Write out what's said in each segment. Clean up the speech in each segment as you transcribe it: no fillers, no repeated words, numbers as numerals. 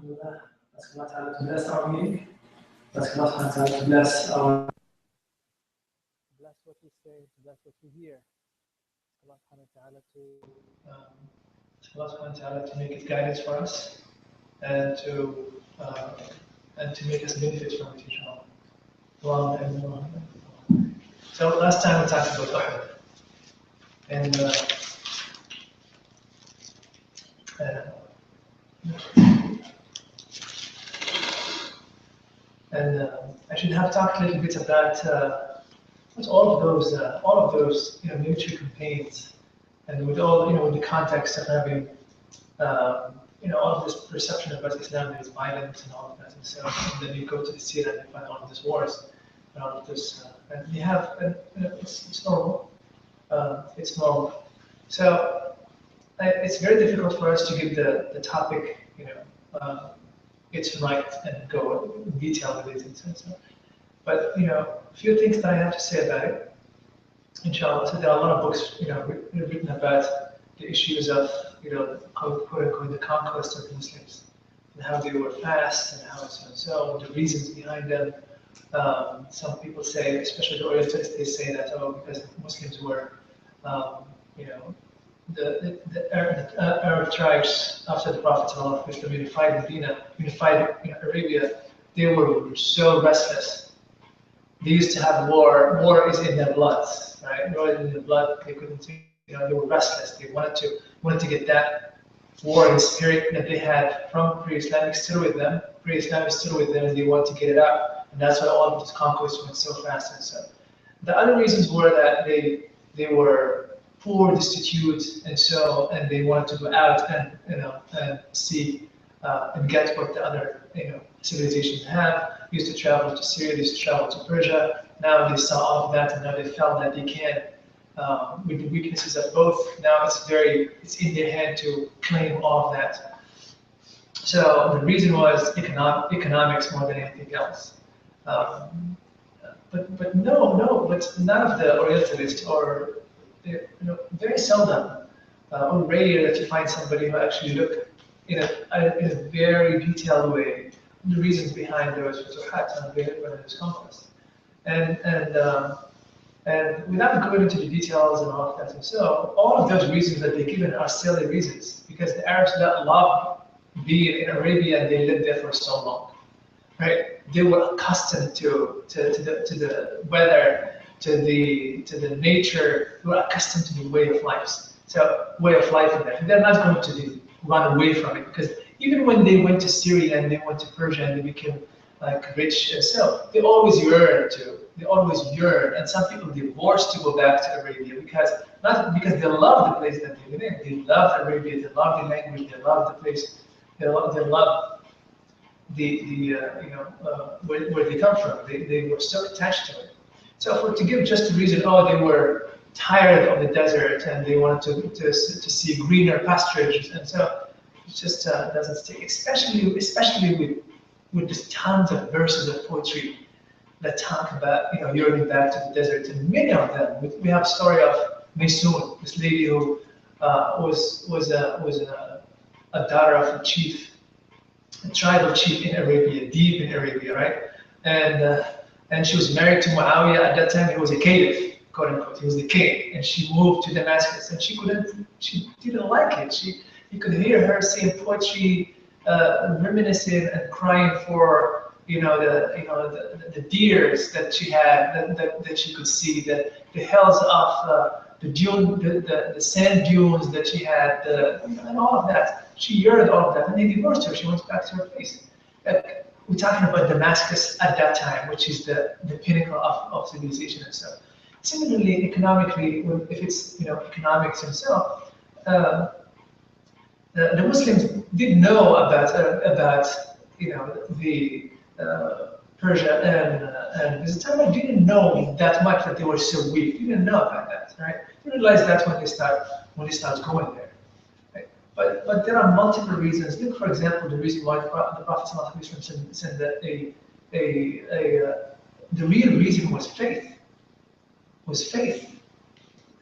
Alhamdulillah. Ask Allah Ta'ala to bless our meeting. Ask Allah Ta'ala to bless our. Bless what we say, bless what we hear. Allah Ta'ala to make it guidance for us and to make us benefit from it, inshallah. So last time we talked about Lachheb, and I should have talked a little bit about all of those military campaigns, and with all with the context of having all of this perception about Islam that is violent and all of that, and so and then you go to the Sirah and you find all of these wars and all of this, and you have it's normal, it's normal. So it's very difficult for us to give the topic its right and go in detail with it, and so. But a few things that I have to say about it, inshallah. So there are a lot of books written about the issues of quote unquote the conquest of the Muslims and how they were fast and how so the reasons behind them. Some people say, especially the Orientalists, they say that because the Muslims were the Arab tribes after the Prophet unified Medina, unified Arabia, they were so restless. They used to have war. War is in their blood, right? War is in their blood. They couldn't, they were restless. They wanted to get that warring spirit that they had from pre-Islamic still with them. Pre-Islamic still with them, and they want to get it out. And that's why all of this conquest went so fast and so. The other reasons were that they were poor, destitute, and they wanted to go out and see and get what the other civilizations have. They used to travel to Syria, they used to travel to Persia. Now they saw all of that, and now they felt that they can, with the weaknesses of both. Now it's in their hand to claim all of that. So the reason was economics more than anything else. But none of the Orientalists or very seldom or rare that you find somebody who actually look in a very detailed way the reasons behind those futuhat and those conquests, and without going into the details and all of that, and so all of those reasons that they're given are silly reasons because the Arabs that love being in Arabia and they lived there for so long, right? They were accustomed to the weather, to the nature. They were accustomed to the way of life. So way of life in there. They're not going to run away from it because even when they went to Syria and they went to Persia and they became like rich and so, they always yearned, and some people divorced to go back to Arabia not because they love the place that they live in. They love Arabia, they love the language, they love the place, they love where they come from. They were so attached to it. So to give just the reason, they were tired of the desert and they wanted to see greener pastures, and so it just doesn't stick. Especially with just tons of verses of poetry that talk about yearning back to the desert, and many of them. We have a story of Maysoon, this lady who was a daughter of a chief, a tribal chief in Arabia, deep in Arabia, right? And she was married to Muawiyah at that time. He was a caliph, quote unquote. He was the king, and she moved to Damascus, and she didn't like it. You could hear her saying poetry, reminiscing and crying for the deers that she had, that she could see, the hills of the sand dunes that she had, and all of that. She yearned all of that, and they divorced her. She went back to her place. We're talking about Damascus at that time, which is the pinnacle of civilization and so. Similarly, economically, if it's economics and so, the Muslims did know about the Persia and Mesopotamia. Didn't know that much that they were so weak. Didn't know about that, right? They realized that when they start going there. But there are multiple reasons. Look, for example, the reason why the Prophet said that the real reason was faith.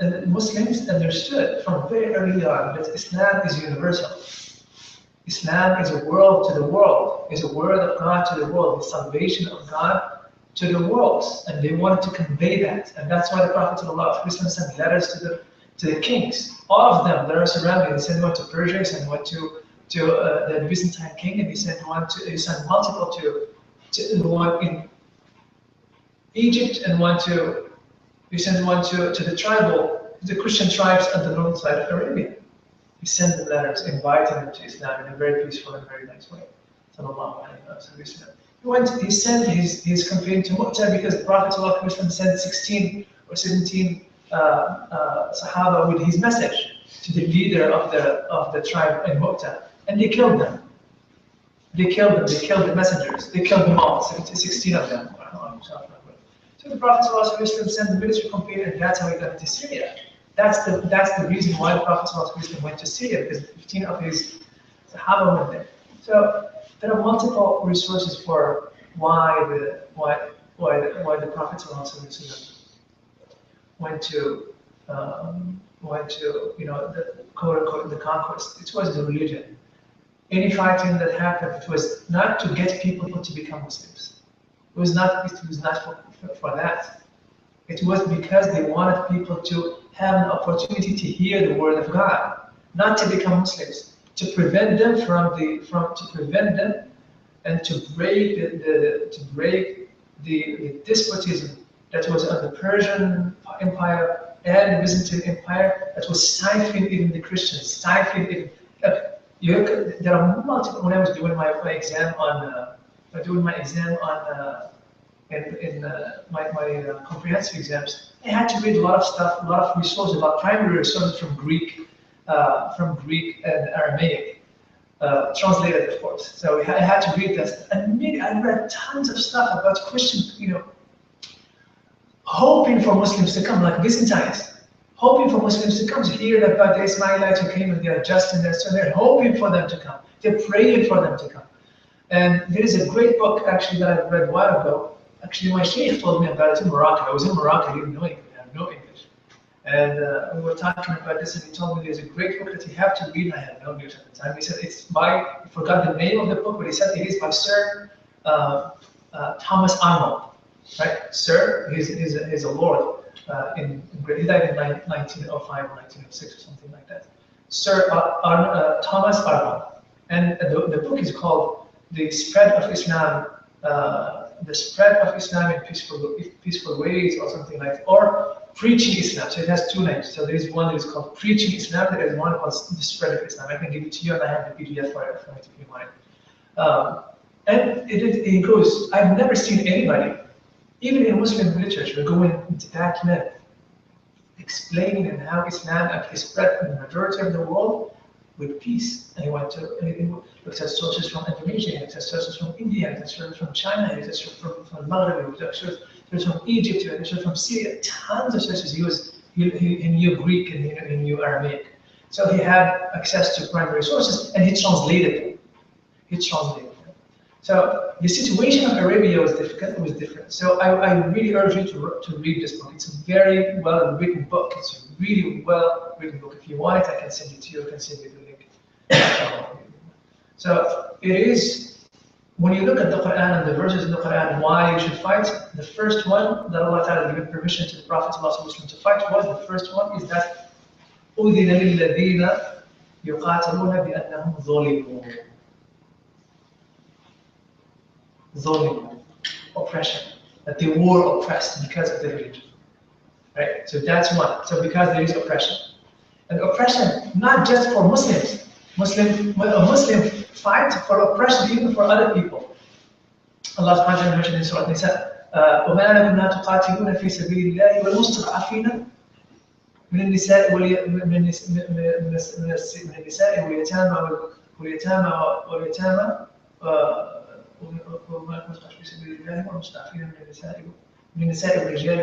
And Muslims understood from very early on that Islam is universal. Islam is a world to the world, is a word of God to the world, the salvation of God to the world, and they wanted to convey that, and that's why the Prophet ﷺ sent letters to the kings, all of them that are surrounding. He sent one to Persia, he sent one to the Byzantine king, and he sent multiple to one in Egypt, and he sent one to the Christian tribes on the north side of Arabia. He sent them letters inviting them to Islam in a very peaceful and very nice way. Sallallahu alaihi wasallam. He sent his campaign to Mu'tah because the Prophet ﷺ sent 16 or 17 Sahaba with his message to the leader of the tribe in Mu'tah, and they killed them. They killed the messengers. They killed them all, 16 of them. So the Prophet ﷺ sent the military campaign, and that's how he got into Syria. That's the reason why the Prophet ﷺ went to Syria, because 15 of his Sahaba went there. So there are multiple resources for why the Prophet ﷺ went to the quote unquote the conquest. It was the religion. Any fighting that happened, it was not to get people to become Muslims. It was not for that. It was because they wanted people to have an opportunity to hear the word of God, not to become Muslims, to prevent them and to break the despotism that was on the Persian Empire and the Byzantine Empire, that was stifling even the Christians, stifling even. There are multiple. When I was doing my exam on my comprehensive exams, I had to read a lot of stuff, a lot of resources, about primary resources from Greek and Aramaic, translated of course. So I had to read this, and I read tons of stuff about Christians, hoping for Muslims to come, like Byzantines, hoping for Muslims to come to hear about the Ismailites who came and they are just in there, so they're hoping for them to come. They're praying for them to come. And there is a great book actually that I read a while ago. Actually, my Shaykh told me about it in Morocco. I was in Morocco, I didn't know English, I have no English. And we were talking about this, and he told me there's a great book that you have to read. I had no English at the time. He said it's I forgot the name of the book, but he said it is by Sir Thomas Arnold. Right? Sir, he's a lord. He died in 1905 or 1906 or something like that. Sir Thomas Arnold. And the book is called The Spread of Islam. The Spread of Islam in Peaceful Ways, or something like that, or Preaching Islam. So it has two names. So there is one that is called Preaching Islam, there is one called The Spread of Islam. I can give it to you, and I have the PDF for it if you mind. And it goes, I've never seen anybody, even in Muslim literature, going into that length, explaining how Islam actually spread in the majority of the world with peace. And he looked at sources from Indonesia, he looked at sources from India, he looked at sources from China, he looked at sources from Maghreb, he looked at sources from Egypt, he looked at sources from Syria, tons of sources. He knew Greek and he knew Aramaic. So he had access to primary sources, and he translated them. So the situation of Arabia was different. So I really urge you to read this book. It's a very well written book. It's a really well written book. If you want it, I can send it to you. I can send you the link. So it is, when you look at the Quran and the verses in the Quran, why you should fight, the first one that Allah Ta'ala gave permission to the Prophet ﷺ to fight was, the first one is that أُذِنَ لِلَّذِينَ يُقَاتِلُونَ بِأَنَّهُمْ ظُلِمُوا. Zulm, oppression, that they were oppressed because of the religion, right? So that's one. So because there is oppression, and oppression not just for Muslims. A Muslim fight for oppression even for other people. Allah subhanahu wa ta'ala mentioned in Surah Nisa, وَمَا لَكُمْ لَا تُقَاتِلُونَ فِي سَبِيلِ اللَّهِ وَالْمُسْتَضْعَفِينَ من النساء واليتامى وما كنت في سبيل الله والمستضعفين من النساء والرجال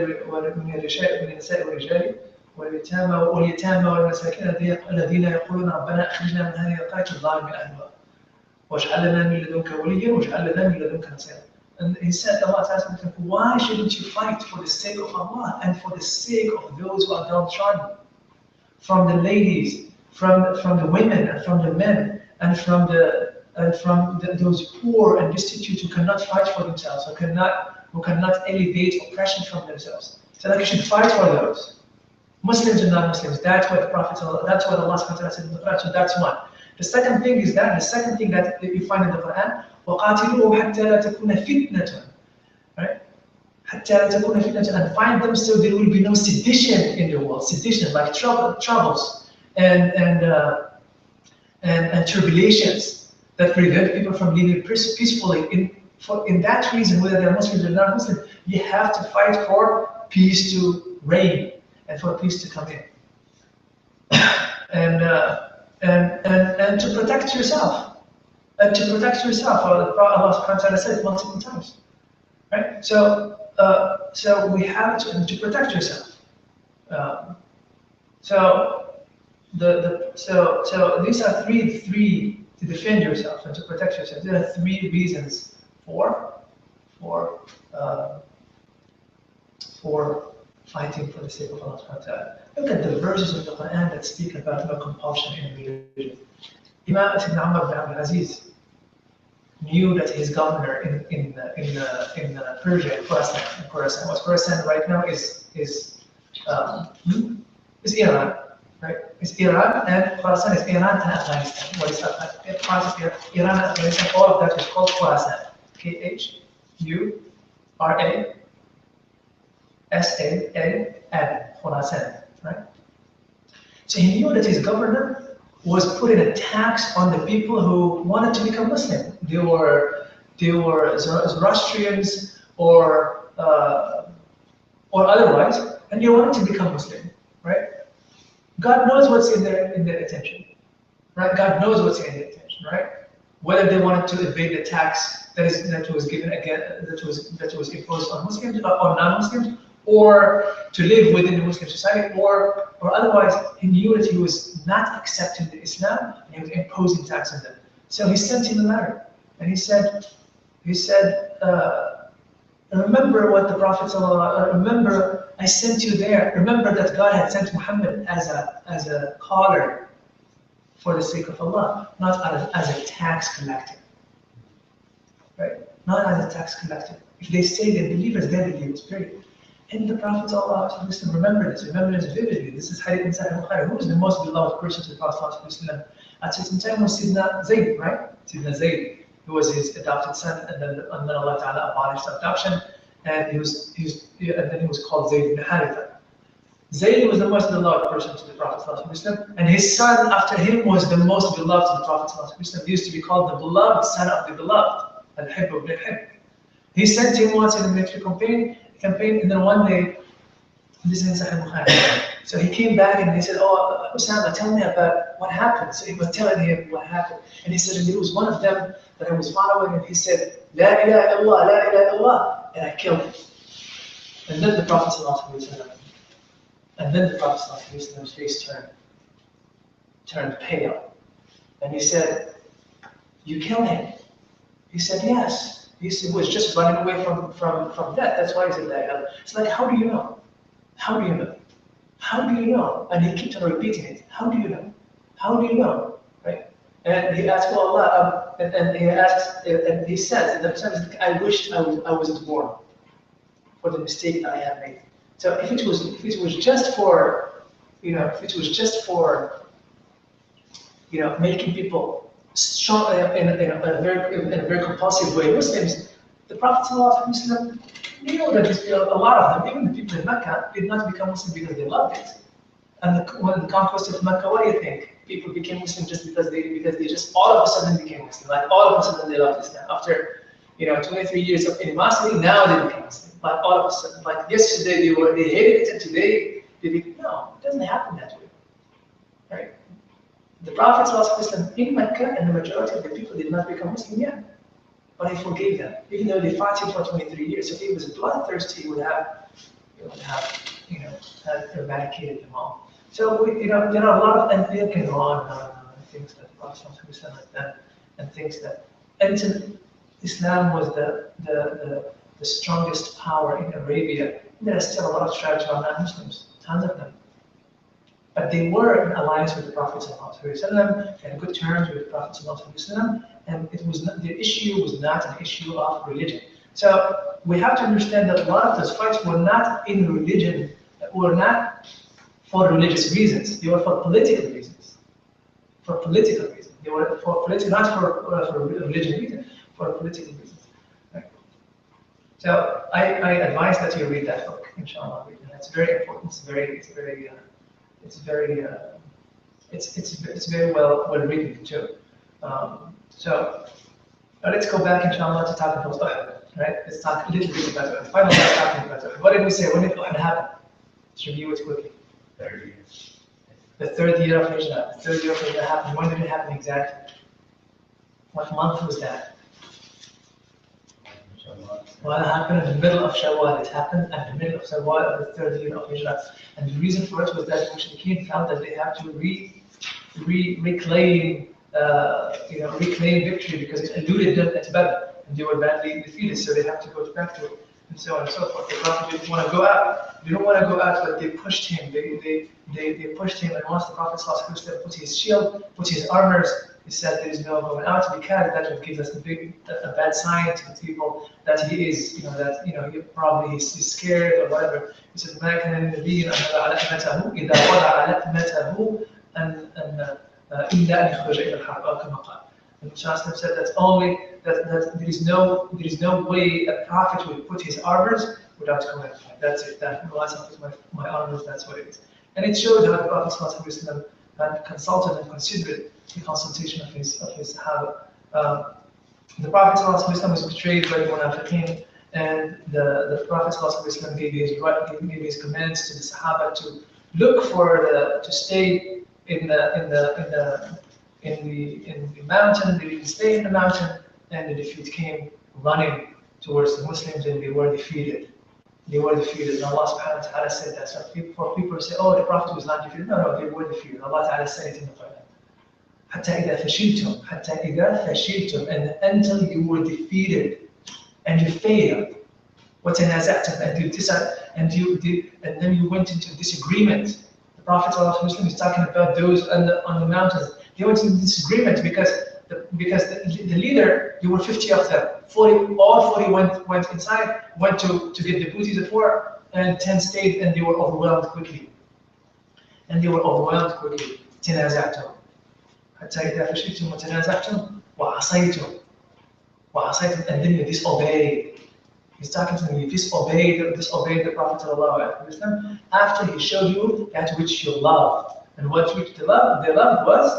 واليتامى والمساكين الذين يقولون ربنا أخرجنا من هذه القرية الظالم أهلها واجعل لنا من لدنك وليا واجعل لنا من لدنك نصيرا. And he said, Allah Ta'ala said, why shouldn't you fight for the sake of Allah and for the sake of those who are downtrodden, from the ladies, from the women, and from the men, those poor and destitute who cannot fight for themselves, who cannot elevate oppression from themselves. So like you should fight for those. Muslims and non-Muslims. That's what the Prophet. That's what Allah subhanahu wa ta'ala said in the Quran. So that's one. The second thing that you find in the Quran, وَقَاتِلُوهُمْ حَتَّى لَا تَكُونَ فِتْنَةٌ, right? حَتَّى لَا تَكُونَ فِتْنَةٌ, and find them so there will be no sedition in the world. Sedition, like troubles and tribulations that prevent people from living peacefully. In that reason, whether they're Muslims or non-Muslim, you have to fight for peace to reign and for peace to come in, and to protect yourself, Allah subhanahu wa ta'ala said multiple times, right? So we have to protect yourself. So these are three to defend yourself and to protect yourself. There are three reasons for fighting for the sake of Allah subhanahu wa ta'ala. Look at the verses of the Quran that speak about no compulsion in religion. Imam Ibn Umar ibn Abdul Aziz knew that his governor in Persia, in Khorasan. What Khorasan right now is Iran, right? It's Iran, and Khorasan is Iran and Afghanistan. What is Afghanistan? Iran and Afghanistan, all of that is called Khorasan. Khurasan, Khorasan, right? So he knew that his governor was putting a tax on the people who wanted to become Muslim. They were Zoroastrians or otherwise, and they wanted to become Muslim, right? God knows what's in their attention, right? God knows what's in their attention, right? Whether they wanted to evade the tax that was given again, that was imposed on Muslims or non-Muslims, or to live within the Muslim society, or otherwise, he knew that he was not accepting the Islam and he was imposing tax on them. So he sent him a letter, and he said, remember what the Prophet remember I sent you there. Remember that God had sent Muhammad as a caller for the sake of Allah, not as a tax collector. Right? Not as a tax collector. If they say they're believers, they're believers, period. And the Prophet ﷺ, remember this vividly. This is Hadith in Sahih Bukhari. Who is the most beloved person to the Prophet ﷺ? At certain time was Sidna Zayd, right? Sidna Zayd, who was his adopted son, and then Allah Ta'ala abolished adoption, and then he was called Zayd ibn Haritha. Zayd was the most beloved person to the Prophet ﷺ, and his son after him was the most beloved to the Prophet ﷺ. He used to be called the beloved son of the beloved, Lachheb ibn Lachheb. He sent him once in a military campaign, and then one day, this is in Sahih Bukhari. So he came back and he said, "Oh, Usama, tell me about what happened." So he was telling him what happened, and he said, "And there was one of them that I was following, and he said, La ilaha illallah, la ilaha illallah, and I killed him." And then the Prophet ﷺ's face turned pale, and he said, "You killed him?" He said, "Yes." He was just running away from death. That's why he said that. It's like, how do you know? How do you know? How do you know? And he keeps on repeating it. How do you know? How do you know? Right? And he asked Allah, and he asks, and he says, "I wished I wasn't born for the mistake that I have made." So if it was just for, making people strong in a very compulsive way, Muslims, the Prophet ﷺ knew that a lot of them, even the people in Mecca, did not become Muslim because they loved it. And when the conquest of Mecca, what do you think? People became Muslim just because they just all of a sudden became Muslim. Like all of a sudden they loved Islam. After 23 years of animosity, now they became Muslim. Like all of a sudden, like yesterday they hated it, and today no, it doesn't happen that way, right? The Prophet ﷺ in Mecca, and the majority of the people did not become Muslim yet, but he forgave them, even though they fought him for 23 years. So if he was bloodthirsty, he would have eradicated them all. So there are a lot of, and they can go on and on, things that the Prophet ﷺ has done, and things that, and Islam was the strongest power in Arabia. There are still a lot of tribes who are not Muslims, tons of them. But they were in alliance with the Prophet ﷺ, and good terms with the Prophet ﷺ, and it was not, the issue was not an issue of religion. So we have to understand that a lot of those fights were not in religion, were not for religious reasons. They were for political reasons. For political reasons. They were for political, not for religion reasons, for political reasons. Right? So I advise that you read that book, inshallah. It's very important. It's very well written too. So let's go back, inshallah, to talk about Uhud. Right? Let's talk a little bit about Uhud. Finally, let's talk about Uhud. What did we say? When did Uhud happen? Let's review it quickly. 30 years. The third year of Hijrah. The third year of Hijrah happened. When did it happen exactly? What month was that? Well, it happened in the middle of Shawwal. It happened at the middle of Shawwal of the third year of Hijrah. And the reason for it was that the Mushrikeen felt that they had to reclaim victory because it eluded them at Badr. And they were badly defeated, so they have to go back to it. And so on and so forth. The Prophet didn't want to go out. They don't want to go out, but they pushed him. They pushed him, and once the Prophet ﷺ put his shield, put his armors, he said there is no going out because that would give us a bad sign to the people that he is, he probably is scared or whatever. He said, "ما كان النبي أن يضع لحمته إذا وضع لحمته إلا أن يخرج إلى الحرب أو كما قال." And Shastam said that there is no way a prophet would put his armors without going to fight. That's it. That once I put my armors, that's what it is. And it shows how the Prophet ﷺ had consulted and considered the consultation of his Sahaba. The Prophet ﷺ was betrayed by the Munafiqeen, and the Prophet ﷺ gave his commands to the Sahaba to look to stay in the mountain. They didn't stay in the mountain, and the defeat came running towards the Muslims, and they were defeated. They were defeated. And Allah subhanahu wa ta'ala said that. So for people who say, oh, the Prophet was not defeated. No, they were defeated. Allah ta'ala said it in the Quran. حتى إذا فشلتم, and until you were defeated and you failed. وتنازعتم, and then you went into disagreement. The Prophet ﷺ is talking about those on the mountains. They went into disagreement because the leader, there were 50 of them. All 40 went inside, went to get the booty of war, and 10 stayed, and they were overwhelmed quickly. تنازعتم حتى إذا فشلتم وتنازعتم وعصيتم, and then you disobeyed. He's talking to me, you disobeyed the Prophet ﷺ after he showed you that which you love. And what which they loved was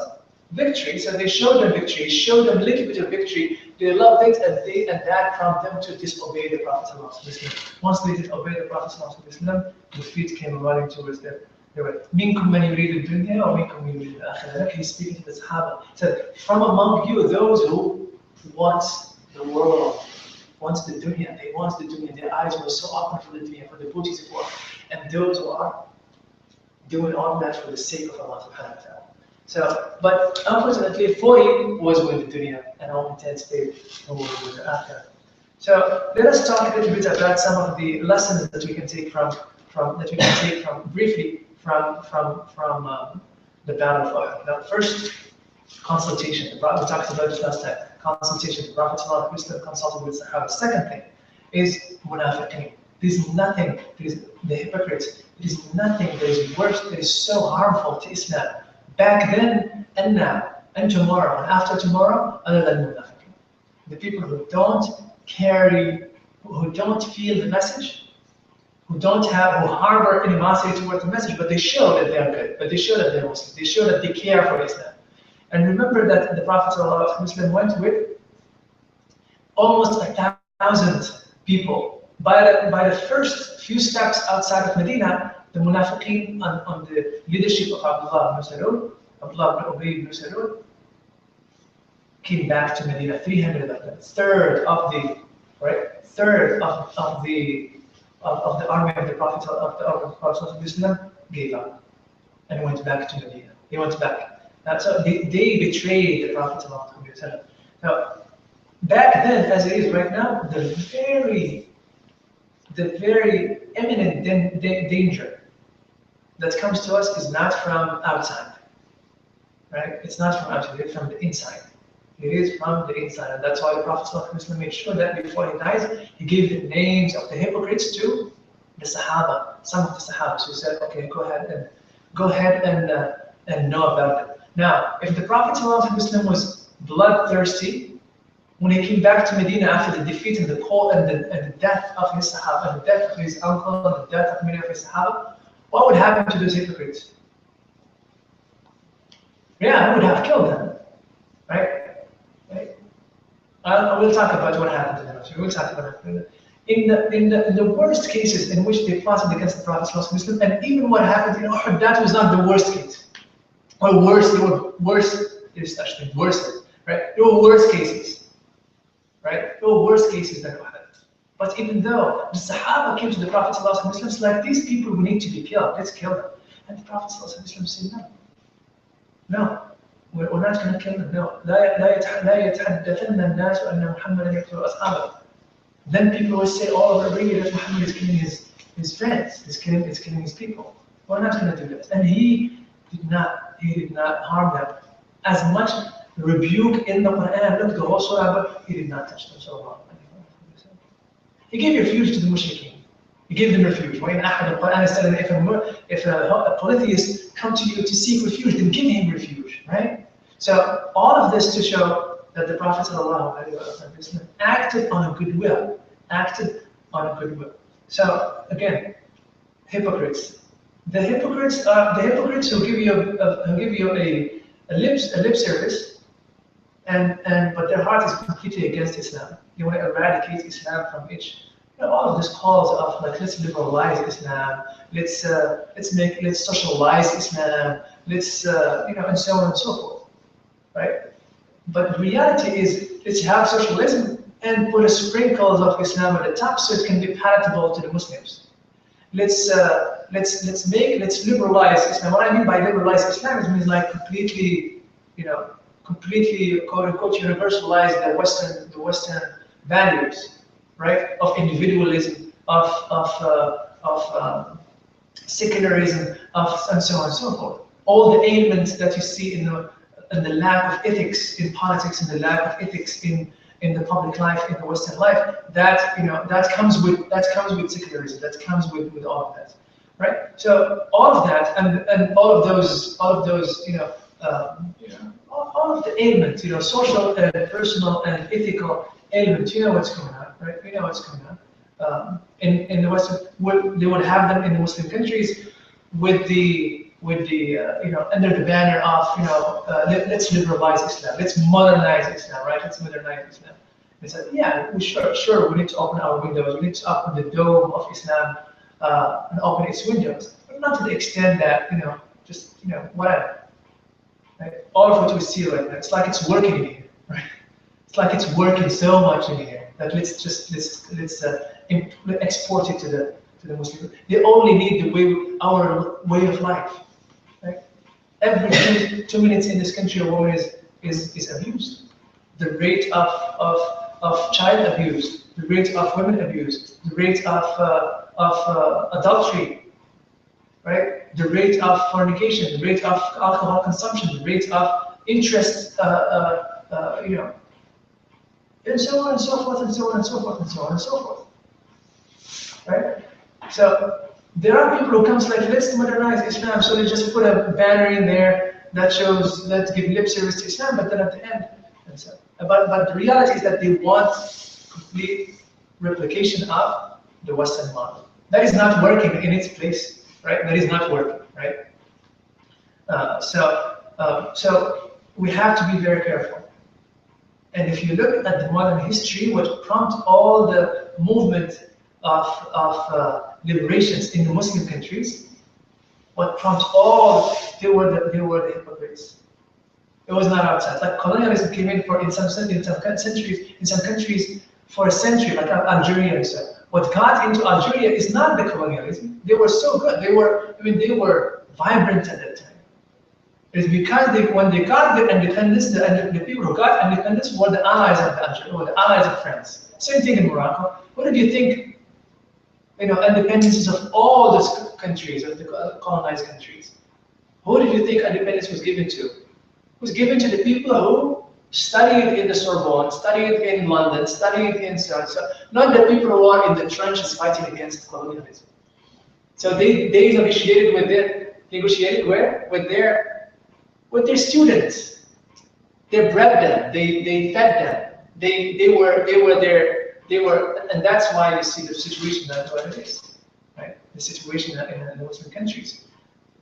victory. So they showed them victory, showed them a little bit of victory. They loved it, and that prompted them to disobey the Prophet ﷺ. Once they did obey the Prophet ﷺ, the feet came running towards them. They were, "Minkum man yuridu dunya or minkum man yuridu al-akhirah." He's speaking to the Sahaba. He said, "From among you, those who want the world, wants the dunya, they want the dunya. Their eyes were so open for the dunya, for the booty of war, and those who are doing all that for the sake of Allah subhanahu wa ta'ala." So, but unfortunately, 40 was with the dunya, and only 10 stayed with the akhirah. So let us talk a little bit about some of the lessons that we can take briefly from the Battle of Uhud. Now, first, consultation. We talked about this last time. Consultation. The Prophet ﷺ consulted with Sahaba. Second thing is munafiqeen. The hypocrites. There is nothing that is worse, that is so harmful to Islam back then and now and tomorrow and after tomorrow, other than munafiqeen. The people who don't feel the message, who harbor animosity towards the message, but they show that they are good, but they show that they're Muslim, they show that they care for Islam. And remember that the Prophet ﷺ went with almost 1,000 people. By the first few steps outside of Medina, the Munafiqeen on the leadership of Abdullah ibn Ubay ibn Salul, came back to Medina, 300 of them. Third of the army of the Prophet ﷺ gave up and went back to Medina. They went back. So they betrayed the Prophet ﷺ. Now, back then, as it is right now, the very imminent danger that comes to us is not from outside, right? It's not from outside, it's from the inside. It is from the inside, and that's why the Prophet ﷺ made sure that before he dies, he gave the names of the hypocrites to the Sahaba, some of the Sahaba. So he said, okay, go ahead and know about them. Now, if the Prophet ﷺ was bloodthirsty, when he came back to Medina after the defeat and the call and the death of his Sahaba, and the death of his uncle, and the death of many of his Sahaba, what would happen to those hypocrites? Yeah, he would have killed them, right? We'll talk about what happened to them. We'll talk about it. In the worst cases in which they plotted against the Prophet ﷺ, and even what happened in Uhud, that was not the worst case. Or worse, there were worse. There's actually worse, right? There were worse cases, right? There were worse cases than Uhud. But even though the Sahaba came to the Prophet ﷺ, it's like these people who need to be killed, let's kill them. And the Prophet ﷺ said, no, we're not going to kill them. No, لا يتحدثن الناس أن محمدا يقتل أصحابه. Then people will say all over radio that Muhammad is killing his friends, is killing his people. We're not going to do that. And he did not harm them. As much rebuke in the Quran, look, the whole surah, but he did not touch them. He gave refuge to the mushrikeen. He gave them refuge. When the Quran is telling if a polytheist comes to you to seek refuge, then give him refuge, right? So all of this to show that the Prophet ﷺ acted on a goodwill. So again, hypocrites. The hypocrites who give you a lip service, but their heart is completely against Islam. They want to eradicate Islam from each. All of these calls of like, let's liberalize Islam, let's socialize Islam, let's and so on and so forth, right? But the reality is, let's have socialism and put a sprinkles of Islam at the top so it can be palatable to the Muslims. Let's liberalize Islam. What I mean by liberalize Islam is means like completely quote unquote universalize the Western values, right? Of individualism, of secularism, and so on and so forth. All the ailments that you see in the lack of ethics in politics, and the lack of ethics in the public life, in the Western life, that comes with secularism. That comes with all of that, right? So all of that and all of those all of the ailments, social and personal and ethical ailments. You know what's going on, right? We know what's going on. In the Western, they would have them in the Muslim countries with the under the banner of let's liberalize Islam, let's modernize Islam, right? Let's modernize Islam. It's like, yeah, sure, we need to open our windows, we need to open the dome of Islam and open its windows, but not to the extent that whatever. Right? All of what we see right now, it's like it's working in here, right? It's like it's working so much in here that let's export it to the Muslims. They only need our way of life. Right? Every 2 minutes in this country, a woman is abused. The rate of child abuse, the rate of women abuse, the rate of adultery, right? The rate of fornication, the rate of alcohol consumption, the rate of interest, and so on and so forth, and so on and so forth, and so on and so forth, right? So there are people who comes like, let's modernize Islam, so they just put a banner in there that shows, let's give lip service to Islam, but then at the end, and so. But the reality is that they want complete replication of the Western model. That is not working in its place, right? That is not working, right? So we have to be very careful. And if you look at the modern history, what prompted all the movement of liberations in the Muslim countries, what prompted they were the hypocrites. It was not outside. Like colonialism came in some countries for a century, like Algeria and so. What got into Algeria is not the colonialism. They were so good. They were vibrant at that time. It's because when they got their independence, the people who got independence were the allies of Algeria, or the allies of France. Same thing in Morocco. What did you think independences of all the countries, of the colonized countries. Who did you think independence was given to? It was given to the people who studied in the Sorbonne, studied in London, studied in so not the people who are in the trenches fighting against colonialism. So they negotiated where? With their students. They bred them, they fed them, and that's why you see the situation that's what it is, right? The situation in the Muslim countries,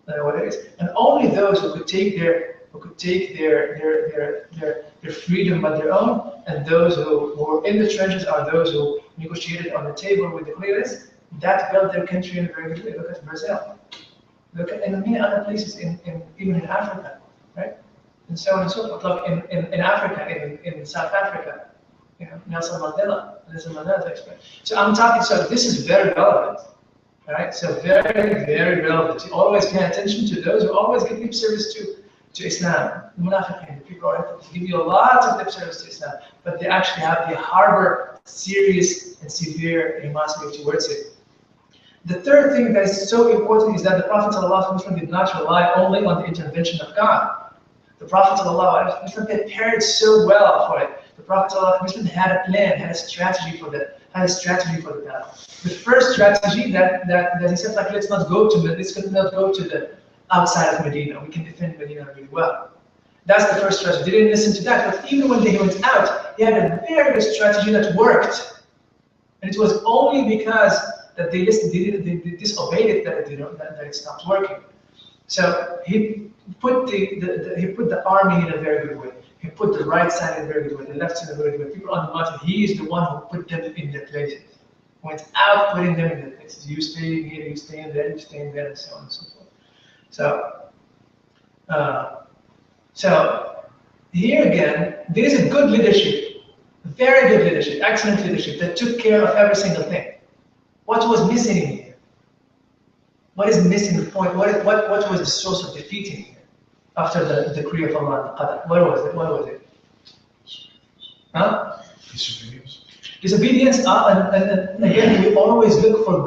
what it is, and only those who could take their freedom by their own, and those who were in the trenches are those who negotiated on the table with the leaders that built their country in a very good way. Look at Brazil. Look at many other places, even in Africa, right? And so on and so forth. Look in Africa, in South Africa, Nelson Mandela. So I'm talking. So this is very relevant, right? So very, very relevant. You always pay attention to those who always give lip service to Islam. Munafiqin, people are give you a lot of lip service to Islam, but they harbor serious and severe animosity towards it. The third thing that is so important is that the Prophet ﷺ did not rely only on the intervention of God. The Prophet ﷺ prepared so well for it. The Prophet ﷺ had a plan, had a strategy for that, battle. The first strategy that he said, like, let's not go to the outside of Medina. We can defend Medina really well. That's the first strategy. They didn't listen to that, but even when they went out, he had a very good strategy that worked. And it was only because that they disobeyed it that it stopped working. So he put the army in a very good way. He put the right side in a very good way, the left side in a very good way. People on the mountain, he is the one who put them in their places. Went out putting them in their places. You stay here, you stay in there, you stay in there, and so on and so forth. So here again, there is a good leadership, very good leadership, excellent leadership that took care of every single thing. What was missing in here? What is missing the point? What was the source of defeat in here? After the decree of Allah, the Qadr, what was it? Huh? Disobedience. And again, we always look for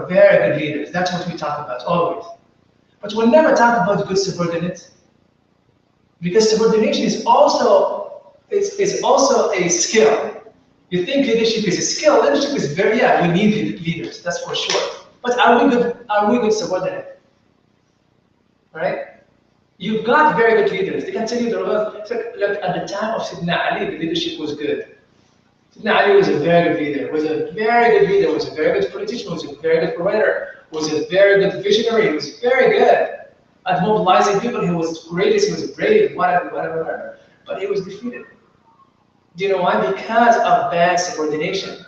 very good leaders. That's what we talk about, always. But we'll never talk about good subordinates. Because subordination is also a skill. You think leadership is a skill? Leadership is we need leaders, that's for sure. But are we good subordinate? Right? You've got very good leaders. They can tell you look, at the time of Sayyidina Ali, the leadership was good. Sayyidina Ali was a very good leader, was a very good politician, was a very good provider, was a very good visionary, he was very good at mobilizing people. He was courageous, he was brave, whatever. But he was defeated. Do you know why? Because of bad subordination.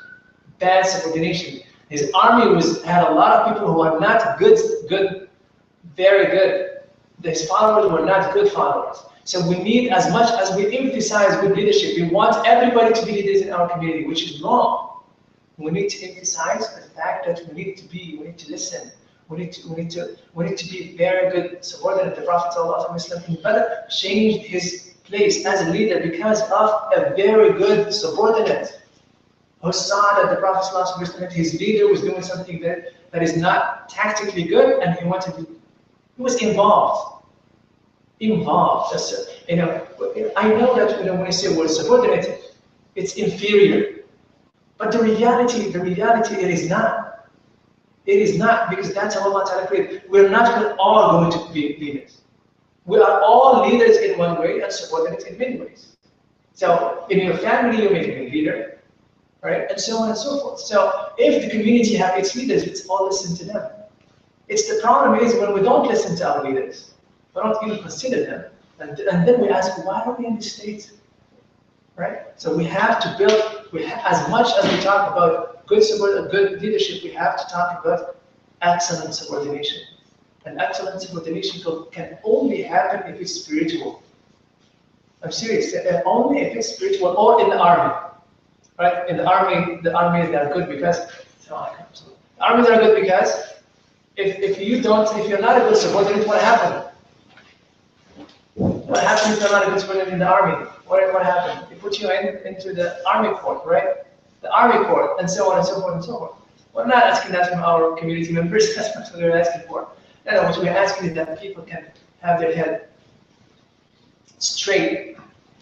Bad subordination. His army had a lot of people who are not good, very good. His followers were not good followers. So we need, as much as we emphasize good leadership, we want everybody to be leaders in our community, which is wrong. We need to emphasize the fact that we need to listen. We need to be very good subordinate. The Prophet ﷺ in Badr changed his place as a leader because of a very good subordinate who saw that the Prophet ﷺ, his leader, was doing something that is not tactically good, and he was involved. I know that when I say word subordinate, it's inferior, but the reality it is not. It is not, because that's how Allah Ta'ala created. We're not all going to be leaders. We are all leaders in one way and subordinates in many ways. So in your family, you may be a leader, right? And so on and so forth. So if the community have its leaders, let's all listen to them. It's the problem is when we don't listen to our leaders, we don't even consider them, and then we ask, why are we in this state? Right? So we have to build, as much as we talk about good leadership, we have to talk about excellent subordination. And excellent subordination can only happen if it's spiritual. I'm serious, only if it's spiritual, or in the army. Right? In the armies are good because, if you're not a good subordinate, what happened? What happened if you're not a good subordinate in the army? What happened? They put you into the army court, right? The army court, and so on and so forth and so forth. We're not asking that from our community members, that's not what we're asking for. No, what we're asking is that people can have their head straight.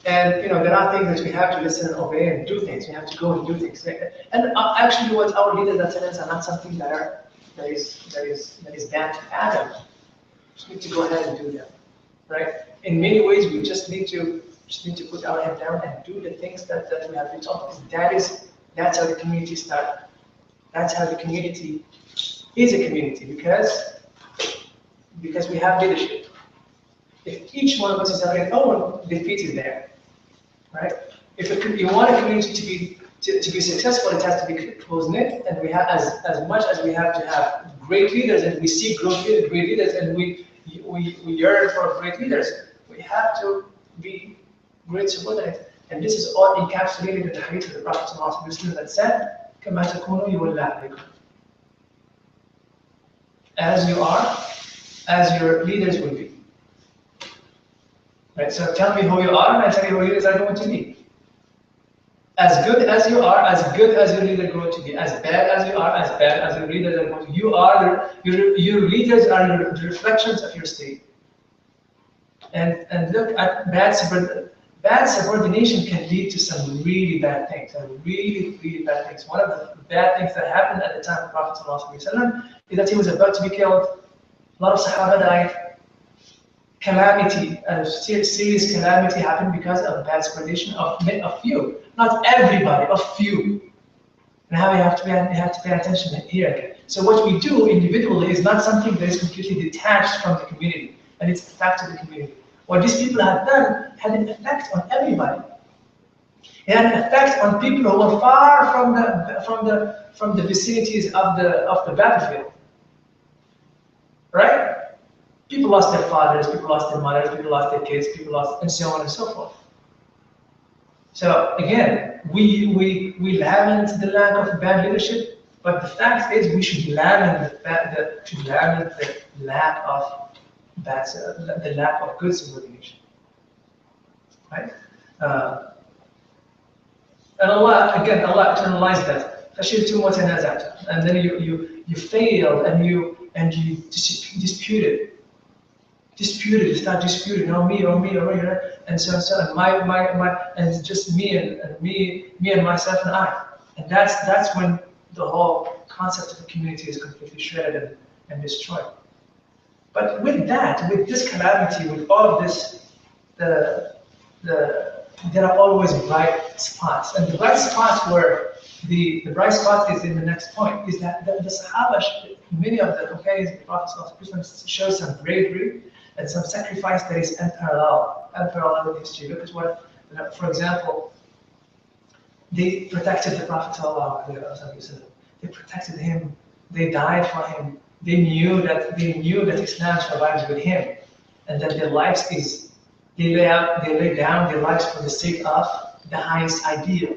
And there are things that we have to listen and obey and do things. We have to go and do things. And actually, what our leaders are telling us are not something that is bad to Adam. We just need to go ahead and do them, right? In many ways, we just need to put our head down and do the things that we have been taught. Because that's how the community starts. That's how the community is a community, because we have leadership. If each one of us is on their own, defeat is there, right? If you want a community to be successful, it has to be close knit, and we have as much as we have to have great leaders, and we see great leaders, and we yearn for great leaders. We have to be great subordinates, and this is all encapsulated in the hadith of the Prophet ﷺ that said, كما تكونوا يولى عليكم. As you are, as your leaders will be. Right? So tell me who you are, and I tell you who leaders are going to be. As good as you are, as good as your leader is going to be. As bad as you are, as bad as your leaders are going to be. Your leaders are the reflections of your state. And look at bad subordination can lead to some really bad things, really bad things. One of the bad things that happened at the time of the Prophet ﷺ is that he was about to be killed. A lot of Sahaba died. Calamity, a serious calamity happened because of bad subordination of few. Not everybody, of few. Now we have to pay attention here again. So what we do individually is not something that is completely detached from the community, and it's a fact of the community. What these people had done had an effect on everybody. It had an effect on people who were far from the vicinities of the battlefield. Right? People lost their fathers, people lost their mothers, people lost their kids, people lost, and so on and so forth. So again, we lament the lack of bad leadership, but the fact is we should lament the lack of good subordination, right? And Allah internalized that. فَشِلْتُمْ وَتَنَازَعْتُمْ. And then you failed and you disputed. You start disputing, oh me, and so and my, and it's just me and myself and I. And that's when the whole concept of a community is completely shredded and destroyed. But with this calamity, with all of this, there are always bright spots. And the bright spots the bright spot is in the next point, is that the Sahaba, many of the companions of the Prophet show some bravery and some sacrifice that is unparalleled in history. Look at what, for example, they protected the Prophet ﷺ. They protected him. They died for him. They knew that Islam survives with him, and that their lives they lay down their lives for the sake of the highest ideal.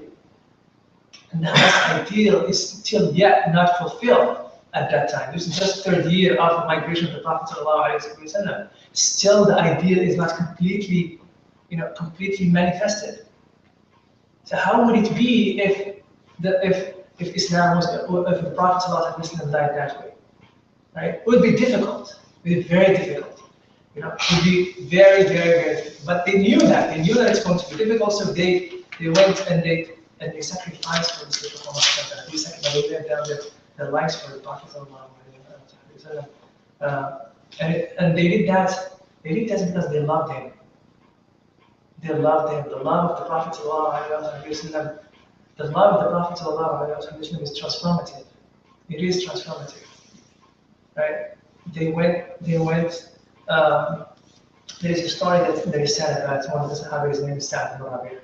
And the highest ideal is still yet not fulfilled at that time. This is just the third year of the migration of the Prophet ﷺ. Still, the ideal is not completely manifested. So how would it be if Islam if the Prophet ﷺ died that way? Right? It would be difficult. It would be very difficult. It would be very, very, very difficult. But they knew that. They knew that it's going to be difficult, so they went and they sacrificed for the sake of Allah. They laid down their lives for the Prophet ﷺ. And they did that. They did that because they loved him. They loved him. The love of the Prophet ﷺ. The love of the Prophet ﷺ is transformative. It is transformative. Right? They went. There is a story that is said about one of the Sahaba. His name is Sa'd ibn Rabi'a.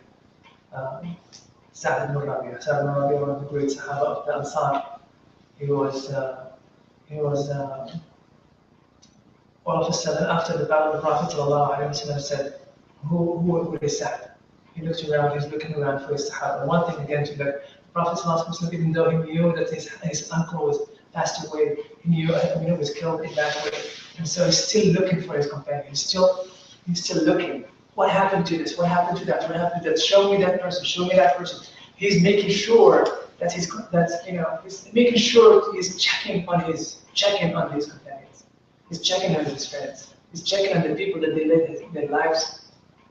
Sa'd ibn Rabi'a, one of the great Sahaba of the Ansar. He was all of a sudden, after the battle, the Prophet ﷺ said, who is Sa'd? He looked around. He's looking around for his Sahaba. One thing again to the Prophet ﷺ, even though he knew that his uncle was passed away, he knew he was killed in that way, and so he's still looking for his companion. He's still looking. What happened to this? What happened to that? What happened to that? Show me that person. Show me that person. He's making sure he's making sure he's checking on his companions. He's checking on his friends. He's checking on the people that they live their lives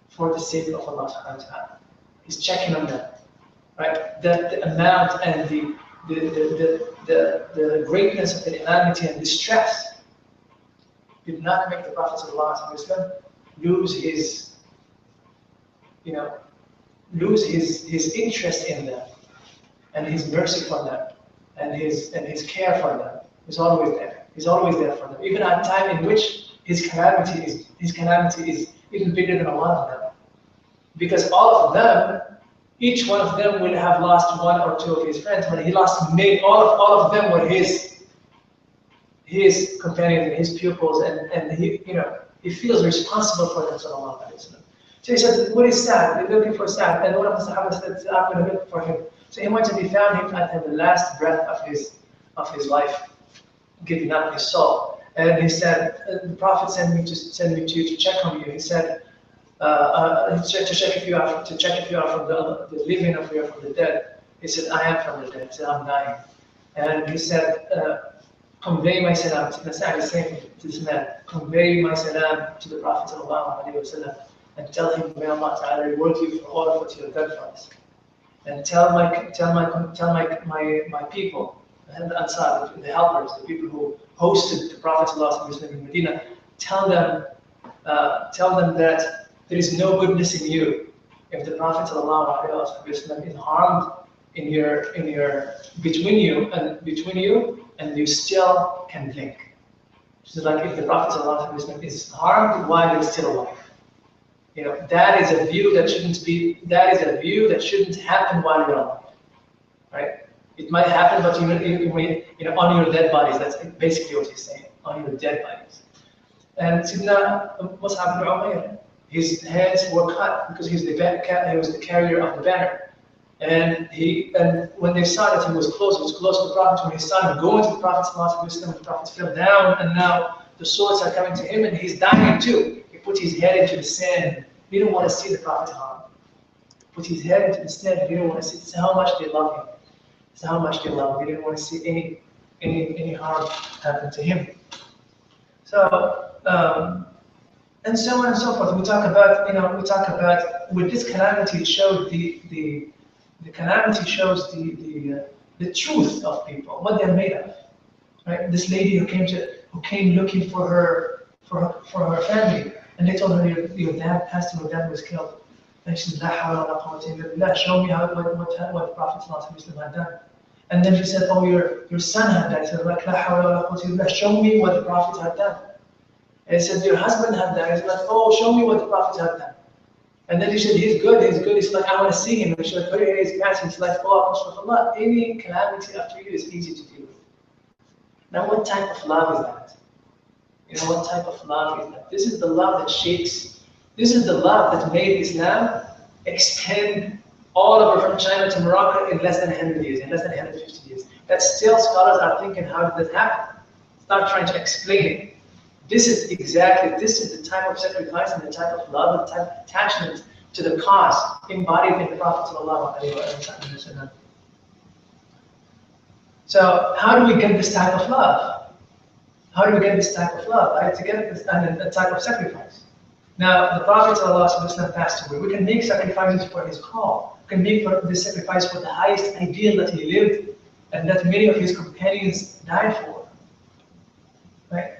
for the sake of Allah subhanahu wa ta'ala. He's checking on them. Right? The amount and the greatness of the calamity and distress did not make the Prophet ﷺ lose his interest in them and his mercy for them and his care for them. He's always there. He's always there for them. Even at a time in which his calamity is even bigger than a lot of them. Because all of them, each one of them will have lost one or two of his friends, but he lost all of them were his companions and his pupils, and he feels responsible for them, sallallahu alaihi wasallam. So he said, what is Sa'd? They're looking for Sa'd. And one of the Sahaba said, I'm going to look for him. So he went and he found him at the last breath of his life, giving up his soul. And he said, the Prophet sent me to you to check on you. He said, to check if you are from the living or if you are from the dead. He said, I am from the dead. He said, I'm dying. And he said, convey my salam. Sa'd is saying to this man, convey my salam to the Prophet sallallahu alaihi wasallam, and tell him, may Allah Ta'ala reward you for all of what you have done for us. And tell my people, the Ansar, the helpers, the people who hosted the Prophet sallallahu alaihi wasallam in Medina, tell them that there is no goodness in you if the Prophet sallallahu alaihi wasallam is harmed between you and you still can think. So like if the Prophet sallallahu alaihi wasallam is harmed while he's still alive. That is a view that shouldn't happen while you're alive, right? It might happen, but on your dead bodies. That's basically what he's saying, on your dead bodies. And Sidna Mus'ab ibn Umayr, his hands were cut because he was the carrier of the banner. And when they saw that he was close to the Prophet, when he saw him going to the Prophet, the Prophet fell down, and now the swords are coming to him, and he's dying too. Put his head into the sand. He didn't want to see the Prophet harm. Put his head into the sand. He didn't want to see. This is how much they love him. This is how much they love him. He didn't want to see any harm happen to him. So and so on and so forth. We talk about with this calamity, it showed the calamity shows the truth of people, what they're made of. Right? This lady who came looking for her family. And they told her, your dad passed away, your dad was killed. And she said, La hawla wa la quwwata illa billah. Show me what the Prophet ﷺ had done. And then she said, oh, your son had died. She said, La hawla wa la quwwata illa billah. Show me what the Prophet had done. And he said, your husband had died. He said, oh, show me what the Prophet had done. And then he said, he's good. He's like, I want to see him. And she said, put your hands passing. He's like, oh, Allah, any calamity after you is easy to deal with. Now, what type of love is that? What type of love is that? This is the love that shakes. This is the love that made Islam extend all over from China to Morocco in less than 100 years, in less than 150 years. That still scholars are thinking, how did that happen? Start trying to explain it. This is the type of sacrifice and the type of love and the type of attachment to the cause embodied in the Prophet sallallahu alaihi wasallam. So how do we get this type of love? How do we get this type of love? Right? To get this type of sacrifice. Now, the Prophet ﷺ passed away. We can make sacrifices for his call. We can make this sacrifice for the highest ideal that he lived and that many of his companions died for. Right?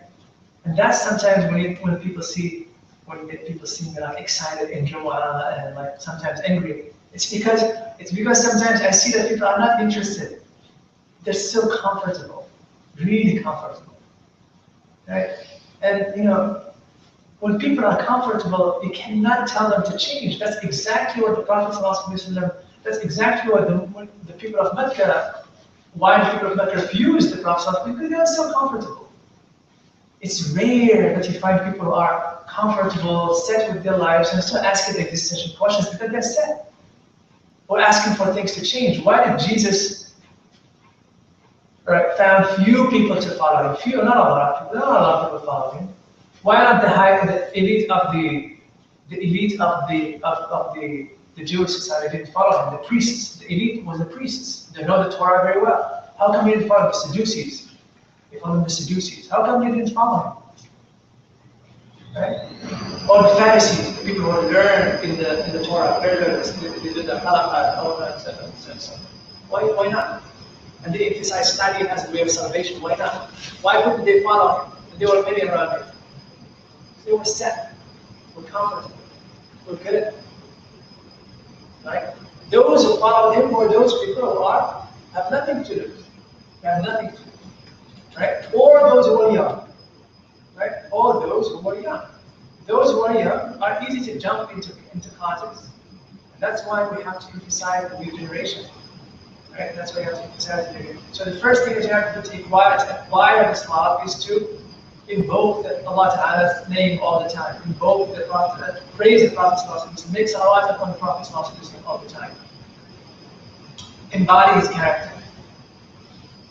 And that's sometimes when people see me like excited in Jumu'ah and like sometimes angry. It's because sometimes I see that people are not interested. They're so comfortable, really comfortable. Right? And when people are comfortable, you cannot tell them to change. That's exactly what the Prophet ﷺ, that's exactly what the people of Mecca, why the people of Mecca refused the Prophet ﷺ, because they were so comfortable. It's rare that you find people who are comfortable, set with their lives, and still asking existential questions because they're set. Or asking for things to change. Why did Jesus found few people to follow him? Few, not a lot of people. Not a lot of people follow him. Why not the elite of the The Jewish society didn't follow him. The priests, the elite was the priests. They know the Torah very well. How come you didn't follow the Sadducees? They followed the Sadducees. How come you didn't follow him? Right? Or the Pharisees, the people who learn in the Torah, very good. They did the halakha, all that, etc. Why not? And they emphasize studying as a way of salvation. Why not? Why couldn't they follow him? And they were many around him. They were set. We're comfortable. We're good. Right? Those who followed him were those people who have nothing to lose. They have nothing to lose. Right? Or those who were young. Right? Or those who were young. Those who are young are easy to jump into causes. And that's why we have to emphasize the new generation. Right? That's why you have to emphasize the new generation. So the first thing that you have to do to acquire this love is to invoke Allah Ta'ala's name all the time. Invoke the Prophet, praise the Prophet, make salawat upon the Prophet all the time. Embody his character.